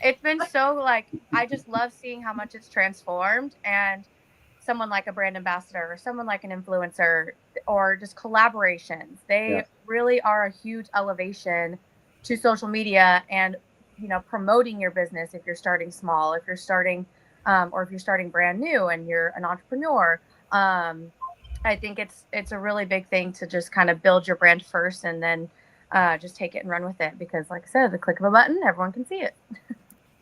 [SPEAKER 5] it's been so I just love seeing how much it's transformed. And someone like a brand ambassador or someone like an influencer or just collaborations, they really are a huge elevation to social media and, promoting your business. If you're starting small, if you're starting, or if you're starting brand new and you're an entrepreneur, I think it's a really big thing to just kind of build your brand first and then just take it and run with it. Because like I said, the click of a button, everyone can see it.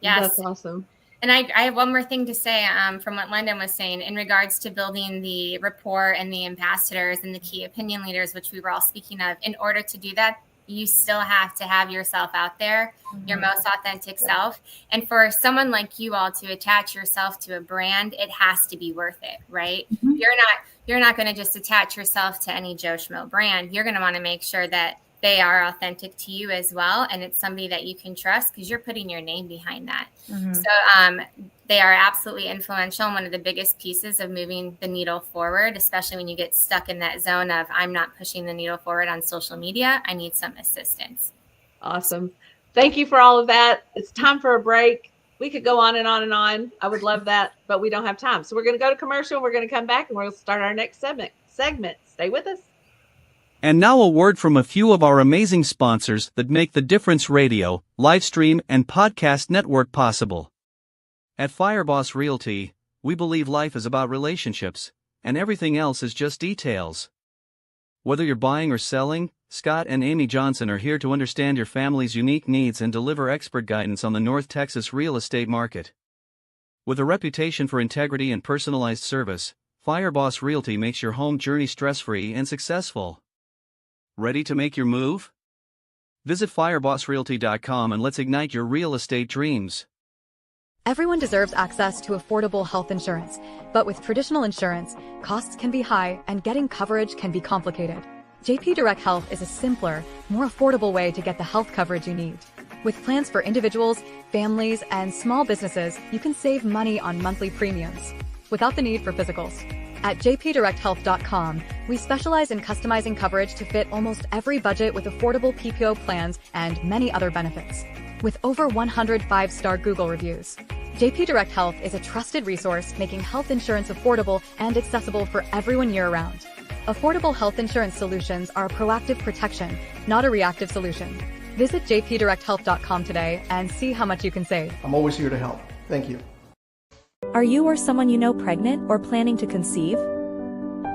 [SPEAKER 6] Yes.
[SPEAKER 2] That's awesome.
[SPEAKER 6] And I have one more thing to say from what Lyndon was saying in regards to building the rapport and the ambassadors and the key opinion leaders, which we were all speaking of. In order to do that, you still have to have yourself out there, your most authentic self. And for someone like you all to attach yourself to a brand, it has to be worth it, right? You're not going to just attach yourself to any Joe Schmo brand. You're going to want to make sure that they are authentic to you as well. And it's somebody that you can trust because you're putting your name behind that. So they are absolutely influential and one of the biggest pieces of moving the needle forward, especially when you get stuck in that zone of I'm not pushing the needle forward on social media. I need some assistance.
[SPEAKER 2] Awesome. Thank you for all of that. It's time for a break. We could go on and on and on. I would love that, but we don't have time. So we're going to go to commercial. We're going to come back and we'll start our next segment. Stay with us.
[SPEAKER 8] And now a word from a few of our amazing sponsors that make the Difference Radio, live stream, and podcast network possible. At Fireboss Realty, we believe life is about relationships, and everything else is just details. Whether you're buying or selling, Scott and Amy Johnson are here to understand your family's unique needs and deliver expert guidance on the North Texas real estate market. With a reputation for integrity and personalized service, Fireboss Realty makes your home journey stress-free and successful. Ready to make your move? Visit firebossrealty.com and let's ignite your real estate dreams.
[SPEAKER 13] Everyone deserves access to affordable health insurance, but with traditional insurance, costs can be high and getting coverage can be complicated. JP Direct Health is a simpler, more affordable way to get the health coverage you need. With plans for individuals, families, and small businesses, you can save money on monthly premiums without the need for physicals. At jpdirecthealth.com, we specialize in customizing coverage to fit almost every budget with affordable PPO plans and many other benefits. With over 100 5-star Google reviews, JP Direct Health is a trusted resource making health insurance affordable and accessible for everyone year-round. Affordable health insurance solutions are a proactive protection, not a reactive solution. Visit jpdirecthealth.com today and see how much you can save.
[SPEAKER 14] I'm always here to help. Thank you.
[SPEAKER 15] Are you or someone you know pregnant or planning to conceive?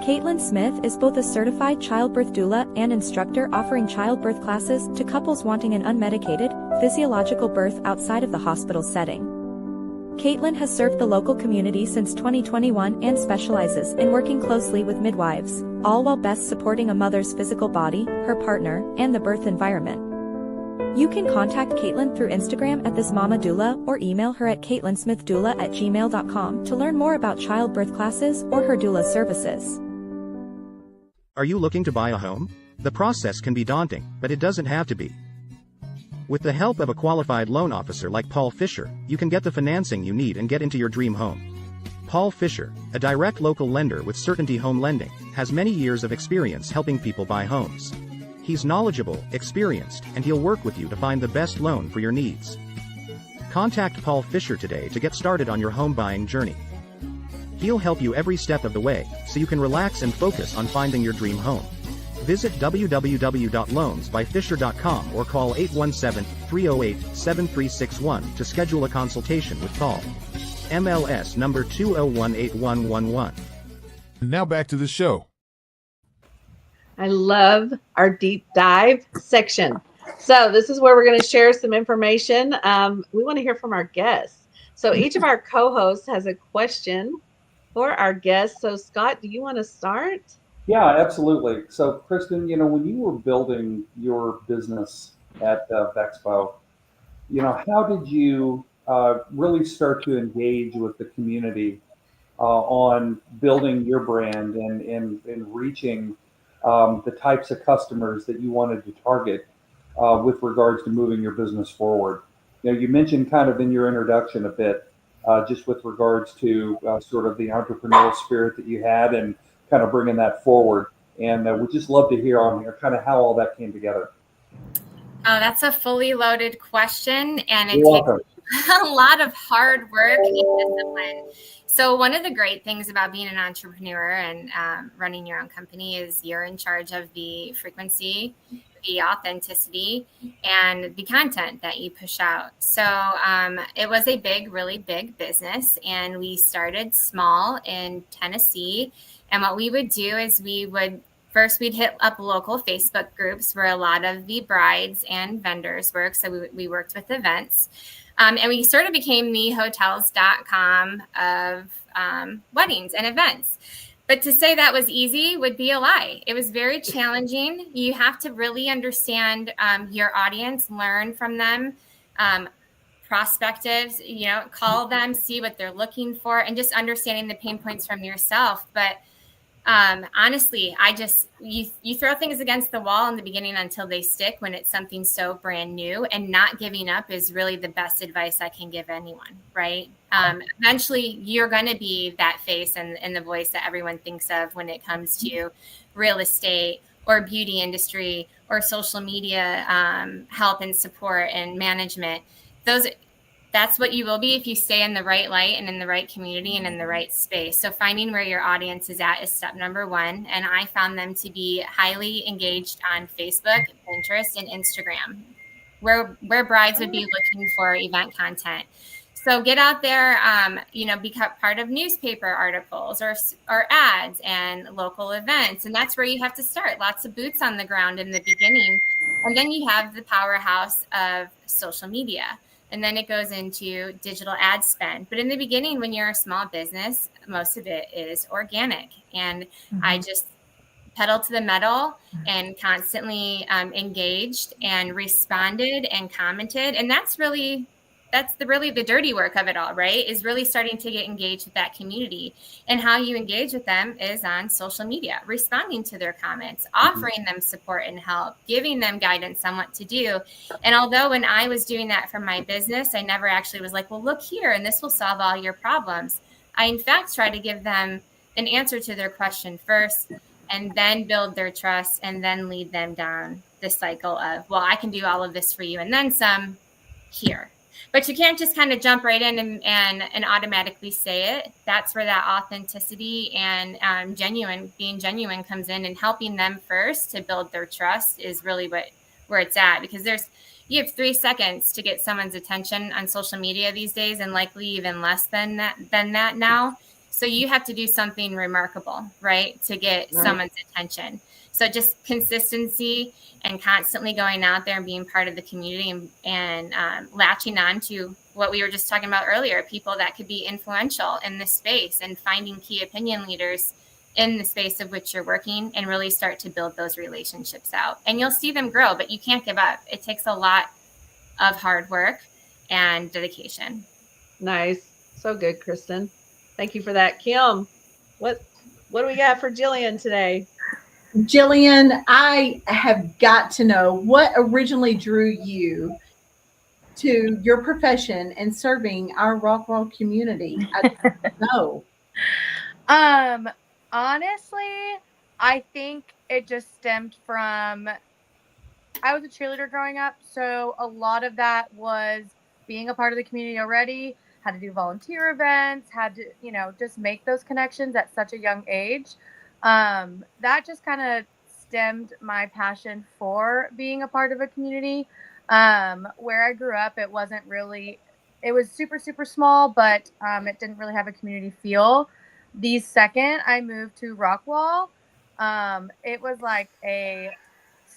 [SPEAKER 15] Caitlin Smith is both a certified childbirth doula and instructor offering childbirth classes to couples wanting an unmedicated, physiological birth outside of the hospital setting. Caitlin has served the local community since 2021 and specializes in working closely with midwives, all while best supporting a mother's physical body, her partner, and the birth environment. You can contact Caitlin through Instagram at thismamadoula or email her at caitlinsmithdoula@gmail.com to learn more about childbirth classes or her doula services.
[SPEAKER 16] Are you looking to buy a home? The process can be daunting, but it doesn't have to be. With the help of a qualified loan officer like Paul Fisher, you can get the financing you need and get into your dream home. Paul Fisher, a direct local lender with Certainty Home Lending, has many years of experience helping people buy homes. He's knowledgeable, experienced, and he'll work with you to find the best loan for your needs. Contact Paul Fisher today to get started on your home buying journey. He'll help you every step of the way, so you can relax and focus on finding your dream home. Visit www.loansbyfisher.com or call 817-308-7361 to schedule a consultation with Paul. MLS number 2018111.
[SPEAKER 7] Now back to the show.
[SPEAKER 2] I love our deep dive section. So this is where we're going to share some information. We want to hear from our guests. So each of our co-hosts has a question for our guests. So Scott, do you want to start?
[SPEAKER 4] Yeah, absolutely. So Kristen, when you were building your business at Vexpo, how did you really start to engage with the community on building your brand and reaching the types of customers that you wanted to target with regards to moving your business forward? You mentioned kind of in your introduction a bit, just with regards to sort of the entrepreneurial spirit that you had and kind of bringing that forward. And we'd just love to hear on here kind of how all that came together.
[SPEAKER 6] Oh, that's a fully loaded question, and it takes a lot of hard work and discipline. So one of the great things about being an entrepreneur and running your own company is you're in charge of the frequency, the authenticity, and the content that you push out. So it was a really big business, and we started small in Tennessee. And what we would do is we'd hit up local Facebook groups where a lot of the brides and vendors work. So we worked with events. And we sort of became the hotels.com of weddings and events. But to say that was easy would be a lie. It was very challenging. You have to really understand your audience, learn from them, prospectives, call them, see what they're looking for, and just understanding the pain points from yourself. But honestly, you throw things against the wall in the beginning until they stick when it's something so brand new, and not giving up is really the best advice I can give anyone, right? Eventually you're going to be that face and the voice that everyone thinks of when it comes to real estate or beauty industry or social media help and support and management. That's what you will be if you stay in the right light and in the right community and in the right space. So finding where your audience is at is step number one. And I found them to be highly engaged on Facebook, Pinterest, and Instagram, where brides would be looking for event content. So get out there, become part of newspaper articles or ads and local events. And that's where you have to start. Lots of boots on the ground in the beginning. And then you have the powerhouse of social media. And then it goes into digital ad spend. But in the beginning, when you're a small business, most of it is organic. And I just pedal to the metal and constantly engaged and responded and commented. And that's the dirty work of it all, right? Is really starting to get engaged with that community. And how you engage with them is on social media, responding to their comments, offering them support and help, giving them guidance on what to do. And although when I was doing that for my business, I never actually was like, well, look here, and this will solve all your problems. I, in fact, try to give them an answer to their question first, and then build their trust, and then lead them down the cycle of, well, I can do all of this for you, and then some here. But you can't just kind of jump right in and automatically say it. That's where that authenticity and being genuine comes in, and helping them first to build their trust is really where it's at. Because you have 3 seconds to get someone's attention on social media these days, and likely even less than that now. So you have to do something remarkable, right, to get someone's attention. So just consistency and constantly going out there and being part of the community and latching on to what we were just talking about earlier, people that could be influential in this space, and finding key opinion leaders in the space of which you're working, and really start to build those relationships out. And you'll see them grow, but you can't give up. It takes a lot of hard work and dedication.
[SPEAKER 2] Nice. So good, Kristen. Thank you for that. Kim, what do we got for Jillian today?
[SPEAKER 3] Jillian, I have got to know what originally drew you to your profession and serving our Rockwall community. I don't know.
[SPEAKER 5] Honestly, I think it just stemmed from, I was a cheerleader growing up, so a lot of that was being a part of the community already, had to do volunteer events, had to, just make those connections at such a young age. That just kind of stemmed my passion for being a part of a community. Where I grew up, it was super, super small, but it didn't really have a community feel. The second I moved to Rockwall, it was like a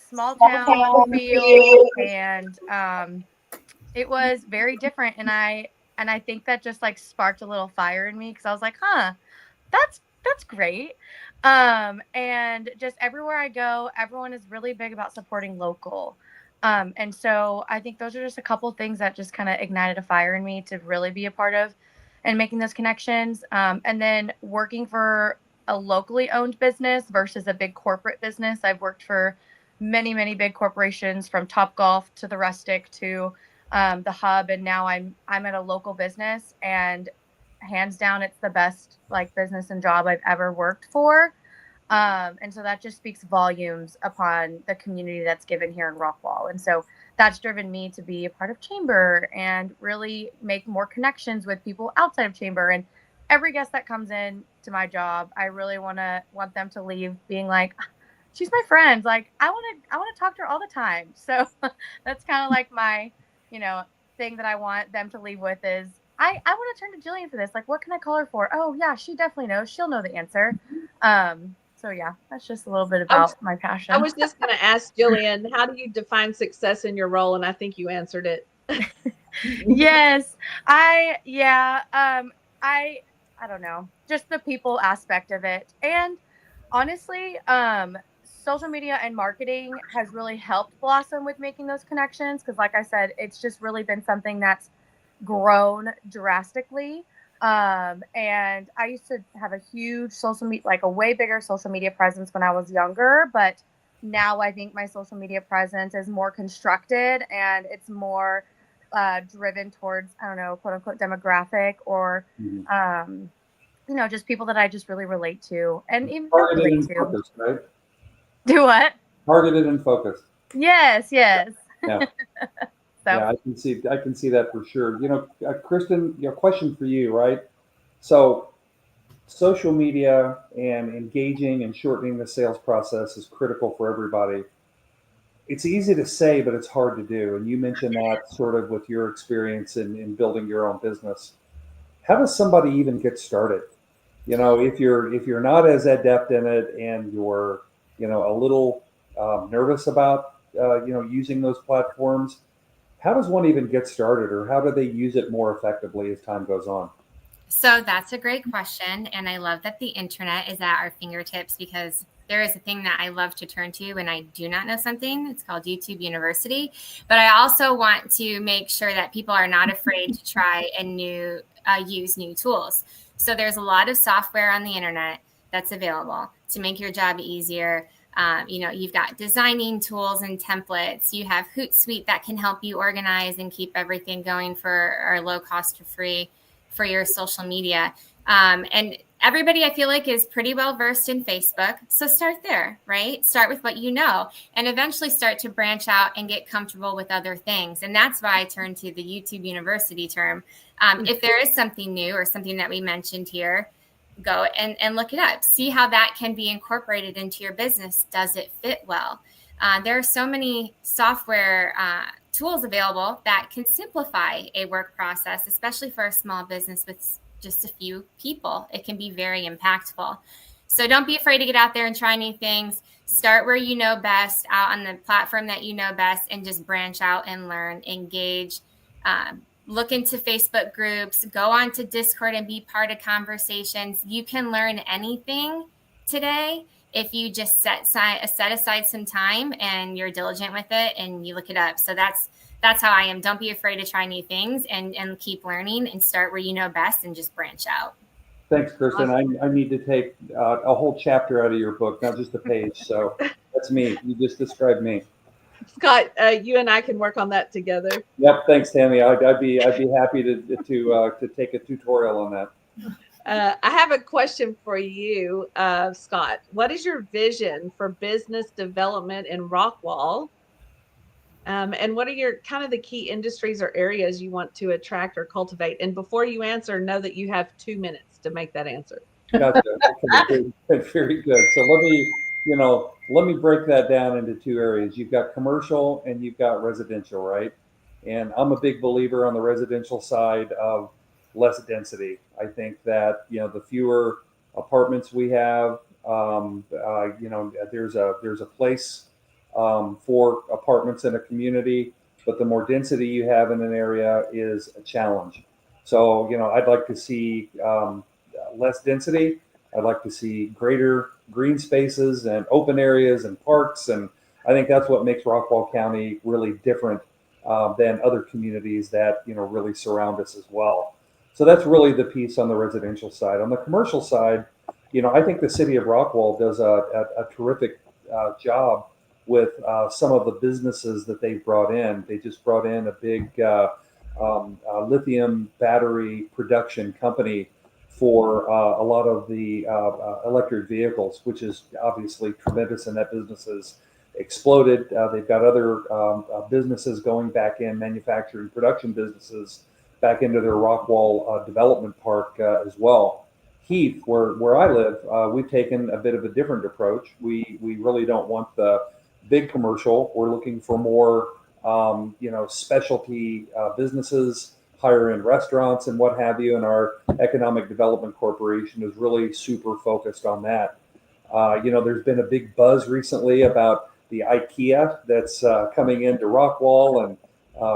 [SPEAKER 5] small town feel, and it was very different. And I think that just like sparked a little fire in me, because I was like, that's great. And just everywhere I go, everyone is really big about supporting local. And so I think those are just a couple of things that just kind of ignited a fire in me to really be a part of and making those connections. And then working for a locally owned business versus a big corporate business. I've worked for many, many big corporations, from Topgolf to the Rustic to the Hub. And now I'm at a local business, and hands down, it's the best business and job I've ever worked for. And so that just speaks volumes upon the community that's given here in Rockwall. And so that's driven me to be a part of Chamber and really make more connections with people outside of Chamber. And every guest that comes in to my job, I really want them to leave being like, she's my friend. I want to talk to her all the time. So that's kind of like my, thing that I want them to leave with is, I want to turn to Jillian for this. What can I call her for? Oh yeah, she definitely knows. She'll know the answer. So yeah, that's just a little bit about my passion.
[SPEAKER 2] I was just going to ask Jillian, how do you define success in your role? And I think you answered it.
[SPEAKER 5] Yes. I don't know. just the people aspect of it. And honestly, social media and marketing has really helped Blossom with making those connections. Because like I said, it's just really been something that's grown drastically. And I used to have a huge social media, like a way bigger social media presence when I was younger, but now I think my social media presence is more constructed and it's more driven towards, I don't know, quote unquote demographic or, just people that I just really relate to and even don't
[SPEAKER 4] Targeted
[SPEAKER 5] relate
[SPEAKER 4] and
[SPEAKER 5] to.
[SPEAKER 4] focused, right?
[SPEAKER 5] Do what?
[SPEAKER 4] Targeted and focused.
[SPEAKER 5] Yes.
[SPEAKER 4] Yeah.
[SPEAKER 5] So.
[SPEAKER 4] Yeah, I can see that for sure. Kristen, question for you, right? So social media and engaging and shortening the sales process is critical for everybody. It's easy to say, but it's hard to do. And you mentioned that sort of with your experience in building your own business. How does somebody even get started? If you're not as adept in it and you're, a little nervous about, using those platforms, how does one even get started, or how do they use it more effectively as time goes on?
[SPEAKER 6] So that's a great question. And I love that the internet is at our fingertips, because there is a thing that I love to turn to when I do not know something. It's called YouTube University. But I also want to make sure that people are not afraid to try and use new tools. So there's a lot of software on the internet that's available to make your job easier. You've got designing tools and templates. You have Hootsuite that can help you organize and keep everything going for our low cost or free for your social media. And everybody, I feel like, is pretty well versed in Facebook. So start there, right? Start with what you know, and eventually start to branch out and get comfortable with other things. And that's why I turn to the YouTube University term. If there is something new or something that we mentioned here, go and look it up. See how that can be incorporated into your business. Does it fit well? There are so many software tools available that can simplify a work process, especially for a small business with just a few people. It can be very impactful. So don't be afraid to get out there and try new things. Start where you know best, out on the platform that you know best, and just branch out and learn, engage. Look into Facebook groups, go on to Discord and be part of conversations. You can learn anything today if you just set aside some time and you're diligent with it and you look it up. So that's how I am. Don't be afraid to try new things and keep learning, and start where you know best and just branch out.
[SPEAKER 4] Thanks, Kristen. I need to take a whole chapter out of your book, not just a page. So that's me. You just described me.
[SPEAKER 2] Scott, you and I can work on that together.
[SPEAKER 4] Yep. Thanks, Tammy. I'd be happy to take a tutorial on that.
[SPEAKER 2] I have a question for you, Scott. What is your vision for business development in Rockwall? And what are your kind of the key industries or areas you want to attract or cultivate? And before you answer, know that you have 2 minutes to make that answer.
[SPEAKER 4] Gotcha. Okay, very good. So let me break that down into two areas. You've got commercial and you've got residential, right? And I'm a big believer on the residential side of less density. I think that the fewer apartments we have, there's a place for apartments in a community, but the more density you have in an area is a challenge. So I'd like to see less density. I'd like to see greater green spaces and open areas and parks, and I think that's what makes Rockwall County really different than other communities that really surround us as well. So that's really the piece on the residential side. On the commercial side, I think the city of Rockwall does a terrific job with some of the businesses that they've brought in. They just brought in a big lithium battery production company for a lot of the electric vehicles, which is obviously tremendous, and that business has exploded. They've got other businesses going back in, manufacturing production businesses back into their Rockwall development park as well. Heath, where I live, we've taken a bit of a different approach. We really don't want the big commercial. We're looking for more specialty businesses, higher end restaurants and what have you. And our Economic Development Corporation is really super focused on that. There's been a big buzz recently about the IKEA that's coming into Rockwall, and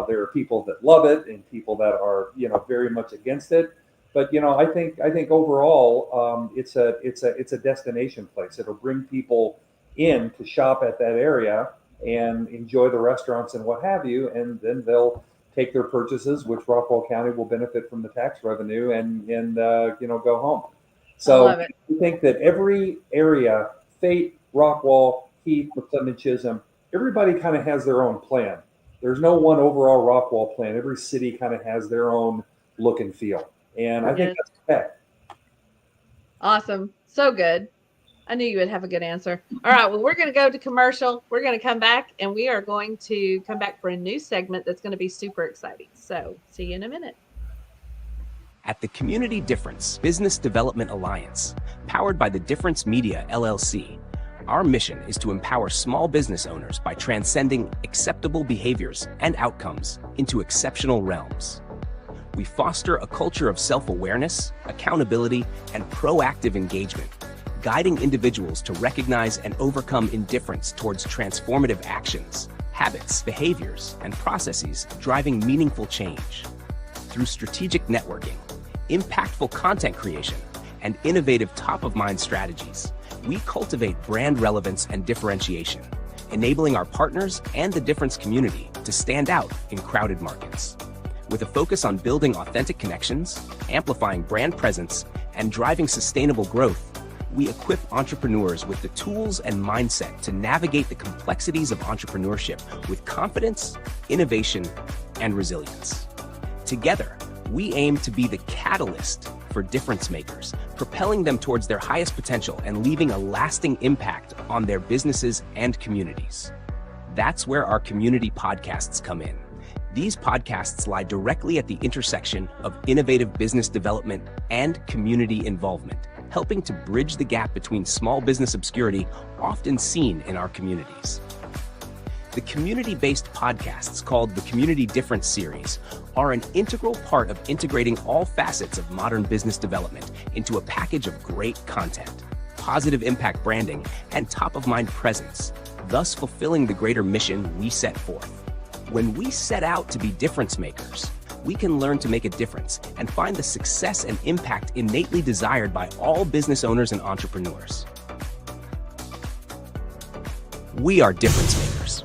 [SPEAKER 4] there are people that love it and people that are very much against it. But I think overall, it's a destination place. It'll bring people in to shop at that area and enjoy the restaurants and what have you, and then they'll take their purchases, which Rockwall County will benefit from the tax revenue, and go home.
[SPEAKER 2] I love
[SPEAKER 4] So
[SPEAKER 2] it.
[SPEAKER 4] I think that every area, Fate, Rockwall, Heath, McClellan, Chisholm, everybody kind of has their own plan. There's no one overall Rockwall plan. Every city kind of has their own look and feel. And I think
[SPEAKER 2] Yes.
[SPEAKER 4] that's okay.
[SPEAKER 2] Awesome. So good. I knew you would have a good answer. All right. Well, we're going to go to commercial. We're going to come back, and we are going to come back for a new segment that's going to be super exciting. So see you in a minute.
[SPEAKER 17] At the Community Difference Business Development Alliance, powered by the Difference Media LLC, our mission is to empower small business owners by transcending acceptable behaviors and outcomes into exceptional realms. We foster a culture of self-awareness, accountability, and proactive engagement, guiding individuals to recognize and overcome indifference towards transformative actions, habits, behaviors, and processes driving meaningful change. Through strategic networking, impactful content creation, and innovative top-of-mind strategies, we cultivate brand relevance and differentiation, enabling our partners and the Difference community to stand out in crowded markets. With a focus on building authentic connections, amplifying brand presence, and driving sustainable growth, we equip entrepreneurs with the tools and mindset to navigate the complexities of entrepreneurship with confidence, innovation, and resilience. Together, we aim to be the catalyst for difference makers, propelling them towards their highest potential and leaving a lasting impact on their businesses and communities. That's where our community podcasts come in. These podcasts lie directly at the intersection of innovative business development and community involvement, helping to bridge the gap between small business obscurity often seen in our communities. The community-based podcasts called the Community Difference Series are an integral part of integrating all facets of modern business development into a package of great content, positive impact branding, and top-of-mind presence, thus fulfilling the greater mission we set forth. When we set out to be difference makers, we can learn to make a difference and find the success and impact innately desired by all business owners and entrepreneurs. We are difference makers.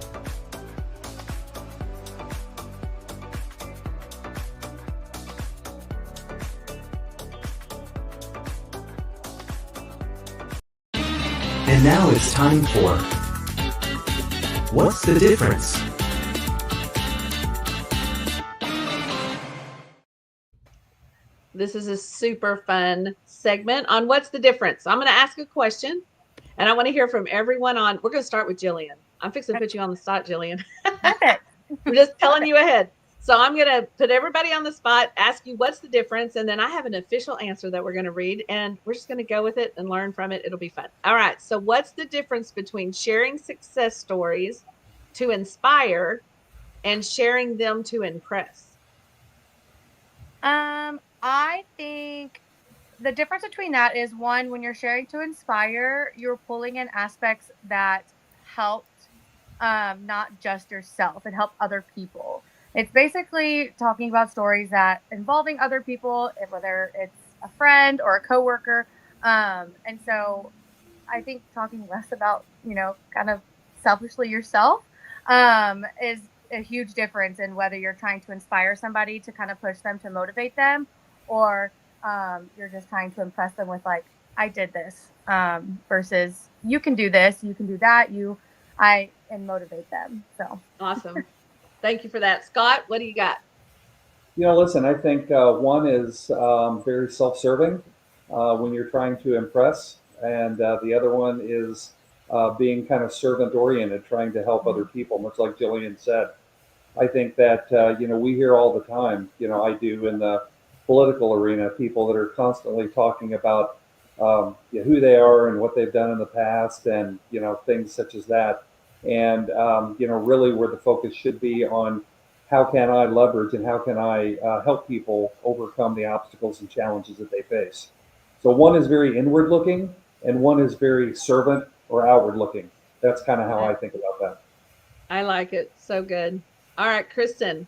[SPEAKER 18] And now it's time for What's the Difference?
[SPEAKER 2] This is a super fun segment on What's the Difference. I'm going to ask a question, and I want to hear from everyone on. We're going to start with Jillian. I'm fixing to put you on the spot, Jillian. I'm just telling you ahead. So I'm going to put everybody on the spot, ask you what's the difference, and then I have an official answer that we're going to read, and we're just going to go with it and learn from it. It'll be fun. All right. So what's the difference between sharing success stories to inspire and sharing them to impress?
[SPEAKER 5] I think the difference between that is, one, when you're sharing to inspire, you're pulling in aspects that helped not just yourself, it helped other people. It's basically talking about stories that involving other people, whether it's a friend or a coworker. And so I think talking less about, kind of selfishly yourself is a huge difference in whether you're trying to inspire somebody to kind of push them, to motivate them, or you're just trying to impress them with, like, I did this, versus you can do this, you can do that, and motivate them. So
[SPEAKER 2] awesome. Thank you for that. Scott, what do you got?
[SPEAKER 4] Listen, I think one is very self-serving when you're trying to impress, and the other one is being kind of servant-oriented, trying to help other people, much like Jillian said. I think that, we hear all the time, I do in the political arena, people that are constantly talking about who they are and what they've done in the past, and, things such as that. And, really where the focus should be on how can I leverage and how can I help people overcome the obstacles and challenges that they face. So one is very inward looking and one is very servant or outward looking. That's kind of how I think about that.
[SPEAKER 2] I like it. So good. All right, Kristen.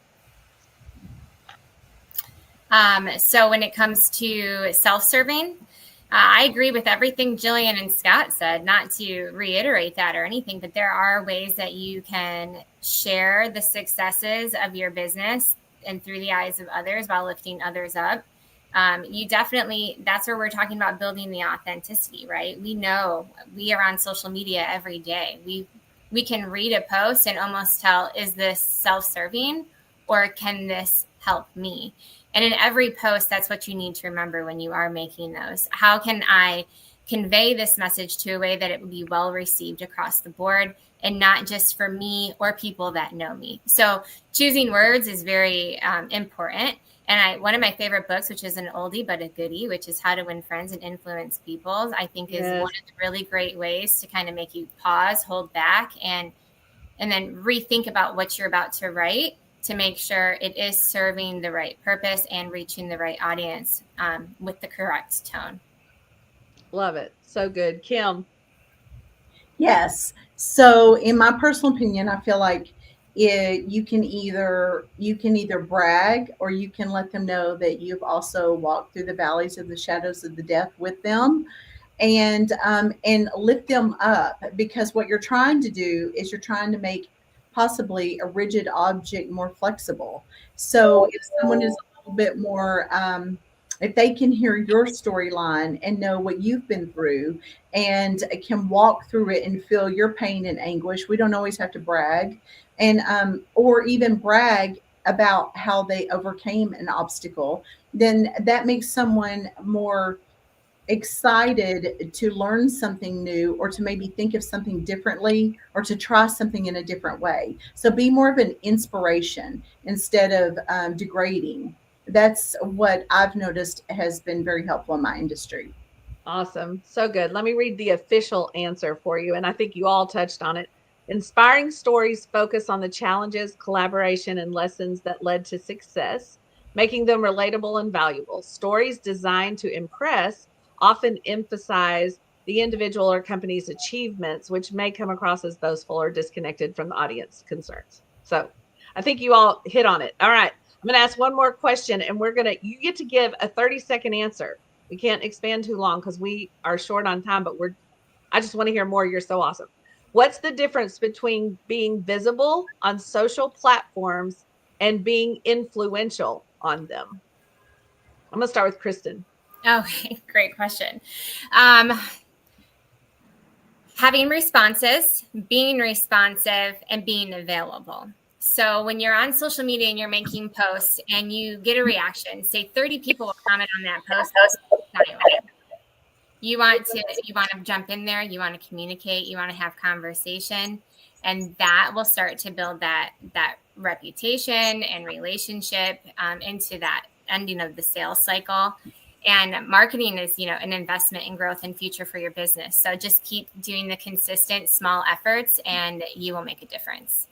[SPEAKER 6] So when it comes to self-serving, I agree with everything Jillian and Scott said, not to reiterate that or anything, but there are ways that you can share the successes of your business and through the eyes of others while lifting others up. You definitely, that's where we're talking about building the authenticity, right? We know we are on social media every day. We can read a post and almost tell, is this self-serving or can this help me? And in every post, that's what you need to remember when you are making those. How can I convey this message to a way that it would be well received across the board and not just for me or people that know me? So choosing words is very important. And one of my favorite books, which is an oldie but a goodie, which is How to Win Friends and Influence People, I think is one of the really great ways to kind of make you pause, hold back, and then rethink about what you're about to write to make sure it is serving the right purpose and reaching the right audience with the correct tone.
[SPEAKER 2] Love it. So good. Kim.
[SPEAKER 3] Yes. So in my personal opinion, I feel like you can either brag or you can let them know that you've also walked through the valleys of the shadows of the death with them, and lift them up, because what you're trying to do is you're trying to make possibly a rigid object more flexible. So if someone is a little bit more if they can hear your storyline and know what you've been through and can walk through it and feel your pain and anguish, we don't always have to brag, and or even brag about how they overcame an obstacle, then that makes someone more excited to learn something new, or to maybe think of something differently, or to try something in a different way. So be more of an inspiration instead of degrading. That's what I've noticed has been very helpful in my industry.
[SPEAKER 2] Awesome. So good. Let me read the official answer for you. And I think you all touched on it. Inspiring stories focus on the challenges, collaboration, and lessons that led to success, making them relatable and valuable. Stories designed to impress often emphasize the individual or company's achievements, which may come across as boastful or disconnected from the audience concerns. So I think you all hit on it. All right. I'm going to ask one more question, and you get to give a 30-second answer. We can't expand too long because we are short on time, but I just want to hear more. You're so awesome. What's the difference between being visible on social platforms and being influential on them? I'm going to start with Kristen.
[SPEAKER 6] Okay, great question. Having responses, being responsive, and being available. So when you're on social media and you're making posts and you get a reaction, say 30 people will comment on that post, you want to jump in there, you want to communicate, you want to have conversation, and that will start to build that reputation and relationship into that ending of the sales cycle. And marketing is, an investment in growth and future for your business. So just keep doing the consistent small efforts and you will make a difference.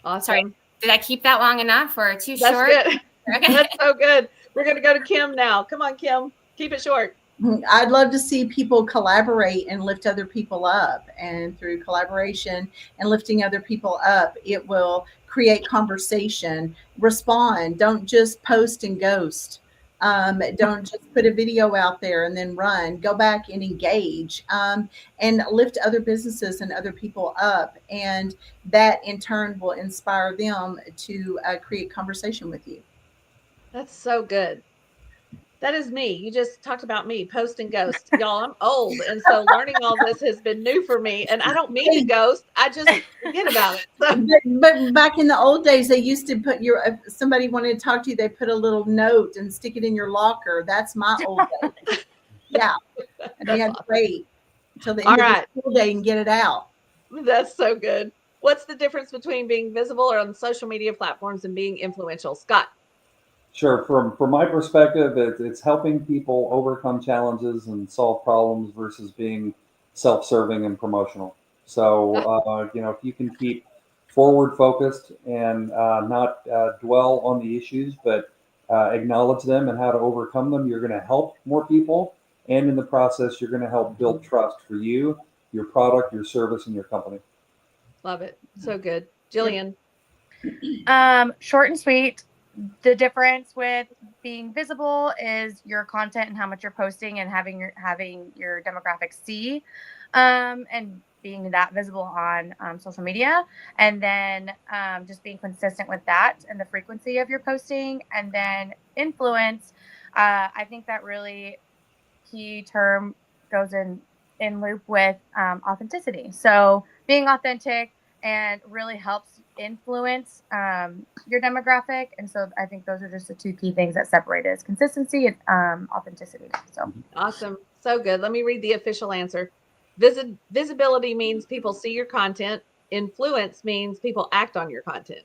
[SPEAKER 2] Awesome.
[SPEAKER 6] Sorry, did I keep that long enough or too
[SPEAKER 2] That's
[SPEAKER 6] short?
[SPEAKER 2] Good.
[SPEAKER 6] Okay.
[SPEAKER 2] That's so good. We're going to go to Kim now. Come on, Kim. Keep it short.
[SPEAKER 3] I'd love to see people collaborate and lift other people up. And through collaboration and lifting other people up, it will create conversation. Respond. Don't just post and ghost. Don't just put a video out there and then run. Go back and engage, and lift other businesses and other people up. And that in turn will inspire them to create conversation with you.
[SPEAKER 2] That's so good. That is me. You just talked about me, post and ghost. Y'all, I'm old. And so learning all this has been new for me. And I don't mean to ghost. I just forget about it. So.
[SPEAKER 3] But back in the old days, they used to put if somebody wanted to talk to you, they put a little note and stick it in your locker. That's my old days. Yeah. And they had to wait until the end of the school day and get it out.
[SPEAKER 2] That's so good. What's the difference between being visible or on social media platforms and being influential? Scott.
[SPEAKER 4] Sure. From my perspective, it's helping people overcome challenges and solve problems versus being self-serving and promotional. So, if you can keep forward focused and not dwell on the issues, but acknowledge them and how to overcome them, you're going to help more people. And in the process, you're going to help build trust for you, your product, your service, and your company.
[SPEAKER 2] Love it. So good. Jillian.
[SPEAKER 5] Short and sweet. the difference with being visible is your content and how much you're posting and having your demographics see, and being that visible on social media, and then just being consistent with that and the frequency of your posting. And then influence, I think that really key term goes in loop with authenticity. So being authentic and really helps influence your demographic. And so I think those are just the two key things that separate it, is consistency and authenticity. So
[SPEAKER 2] awesome. So good. Let me read the official answer. Visibility means people see your content. Influence means people act on your content.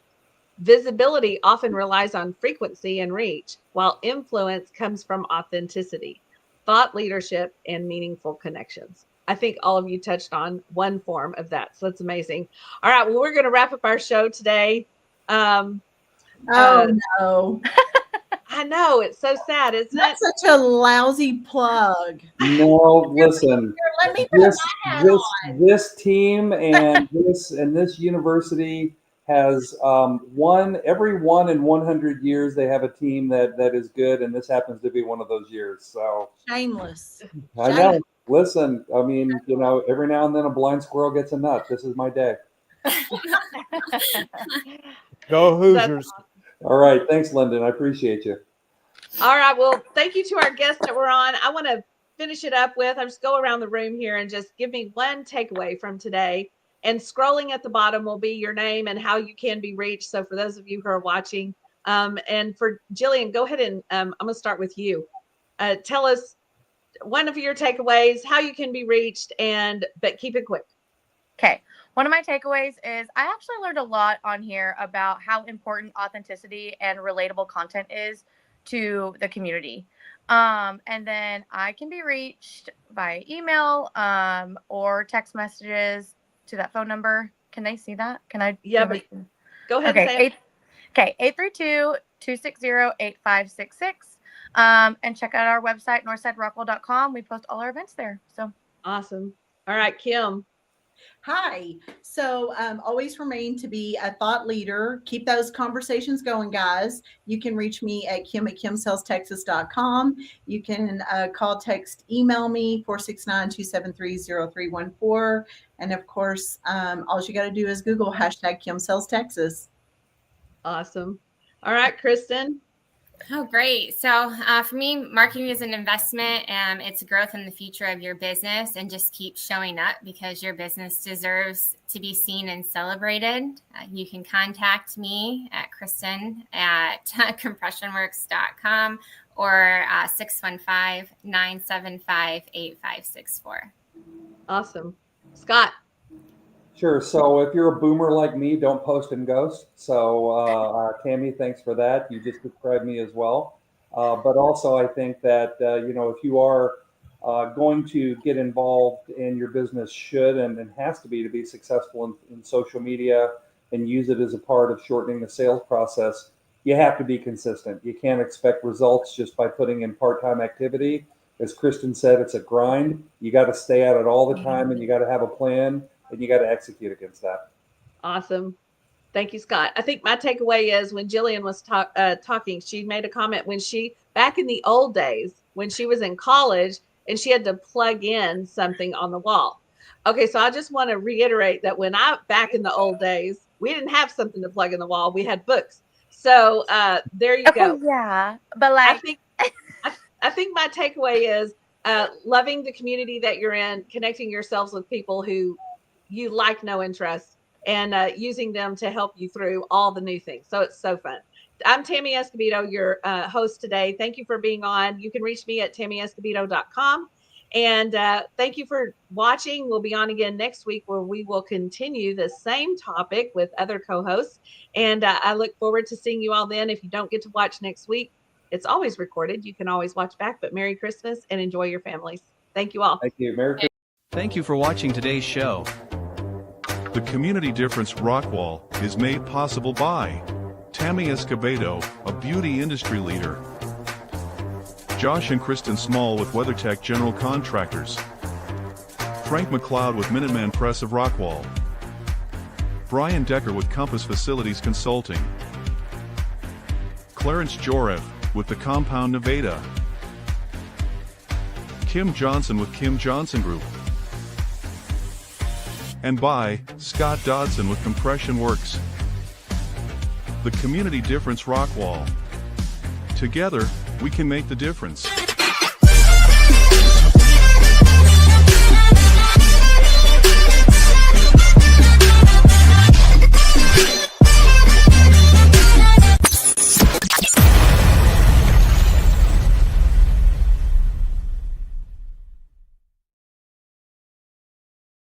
[SPEAKER 2] Visibility often relies on frequency and reach, while influence comes from authenticity, thought leadership, and meaningful connections. I think all of you touched on one form of that. So that's amazing. All right. Well, we're going to wrap up our show today.
[SPEAKER 3] No.
[SPEAKER 2] I know. It's so sad, isn't
[SPEAKER 3] That's
[SPEAKER 2] it?
[SPEAKER 3] such a lousy plug.
[SPEAKER 4] No, listen.
[SPEAKER 3] Let me put my hat on.
[SPEAKER 4] This team and this university has every 1 in 100 years they have a team that is good, and this happens to be one of those years. So
[SPEAKER 3] Shameless.
[SPEAKER 4] I know. Listen, I mean, every now and then a blind squirrel gets a nut. This is my day.
[SPEAKER 12] Go Hoosiers.
[SPEAKER 2] Awesome.
[SPEAKER 4] All right. Thanks, Lyndon. I appreciate you.
[SPEAKER 2] All right. Well, thank you to our guests that were on. I want to finish it up with, I'll just go around the room here and just give me one takeaway from today. And scrolling at the bottom will be your name and how you can be reached. So for those of you who are watching, and for Jillian, go ahead and I'm going to start with you. Tell us one of your takeaways, how you can be reached, but keep it quick.
[SPEAKER 5] Okay. One of my takeaways is I actually learned a lot on here about how important authenticity and relatable content is to the community. And then I can be reached by email or text messages to that phone number. Can they see that? Can I?
[SPEAKER 2] Yeah, but go ahead and say it.
[SPEAKER 5] Okay, 832-260-8566. And check out our website, northsiderockwall.com. We post all our events there. So
[SPEAKER 2] awesome. All right, Kim.
[SPEAKER 3] Hi. So always remain to be a thought leader. Keep those conversations going, guys. You can reach me at kim@kimsellstexas.com. You can call, text, email me 469-273-0314. And of course, all you got to do is Google #KimSellsTexas.
[SPEAKER 2] Awesome. All right, Kristen.
[SPEAKER 6] Oh, great. So for me, marketing is an investment, and it's growth in the future of your business, and just keep showing up because your business deserves to be seen and celebrated. You can contact me at Kristen@compressionworks.com or 615-975-8564.
[SPEAKER 2] Awesome. Scott.
[SPEAKER 4] Sure. So if you're a boomer like me, don't post and ghost. So Tammy, thanks for that. You just described me as well. But also I think that, if you are going to get involved, and your business should and has to be successful in social media and use it as a part of shortening the sales process, you have to be consistent. You can't expect results just by putting in part-time activity. As Kristen said, it's a grind. You got to stay at it all the time, and you got to have a plan, and you got to execute against that.
[SPEAKER 2] Awesome. Thank you, Scott. I think my takeaway is when Jillian was talking, she made a comment back in the old days, when she was in college and she had to plug in something on the wall. Okay. So I just want to reiterate that back in the old days, we didn't have something to plug in the wall. We had books. So there you go.
[SPEAKER 5] Yeah. But I
[SPEAKER 2] think my takeaway is loving the community that you're in, connecting yourselves with people who you like, know, and trust, and using them to help you through all the new things. So it's so fun. I'm Tammy Escobedo, your host today. Thank you for being on. You can reach me at tammyescobedo.com. And thank you for watching. We'll be on again next week, where we will continue the same topic with other co-hosts. And I look forward to seeing you all then. If you don't get to watch next week, it's always recorded. You can always watch back. But Merry Christmas and enjoy your families. Thank you all.
[SPEAKER 4] Thank you. Merry Christmas.
[SPEAKER 8] Thank you for watching today's show.
[SPEAKER 7] The Community Difference Rockwall is made possible by Tammy Escobedo, a beauty industry leader. Josh and Kristen Small with WeatherTech General Contractors. Frank McLeod with Minuteman Press of Rockwall. Brian Decker with Compass Facilities Consulting. Clarence Jorev with the Compound Nevada, Kim Johnson with Kim Johnson Group, and by Scott Dodson with Compression Works. The Community Difference Rockwall. Together, we can make the difference.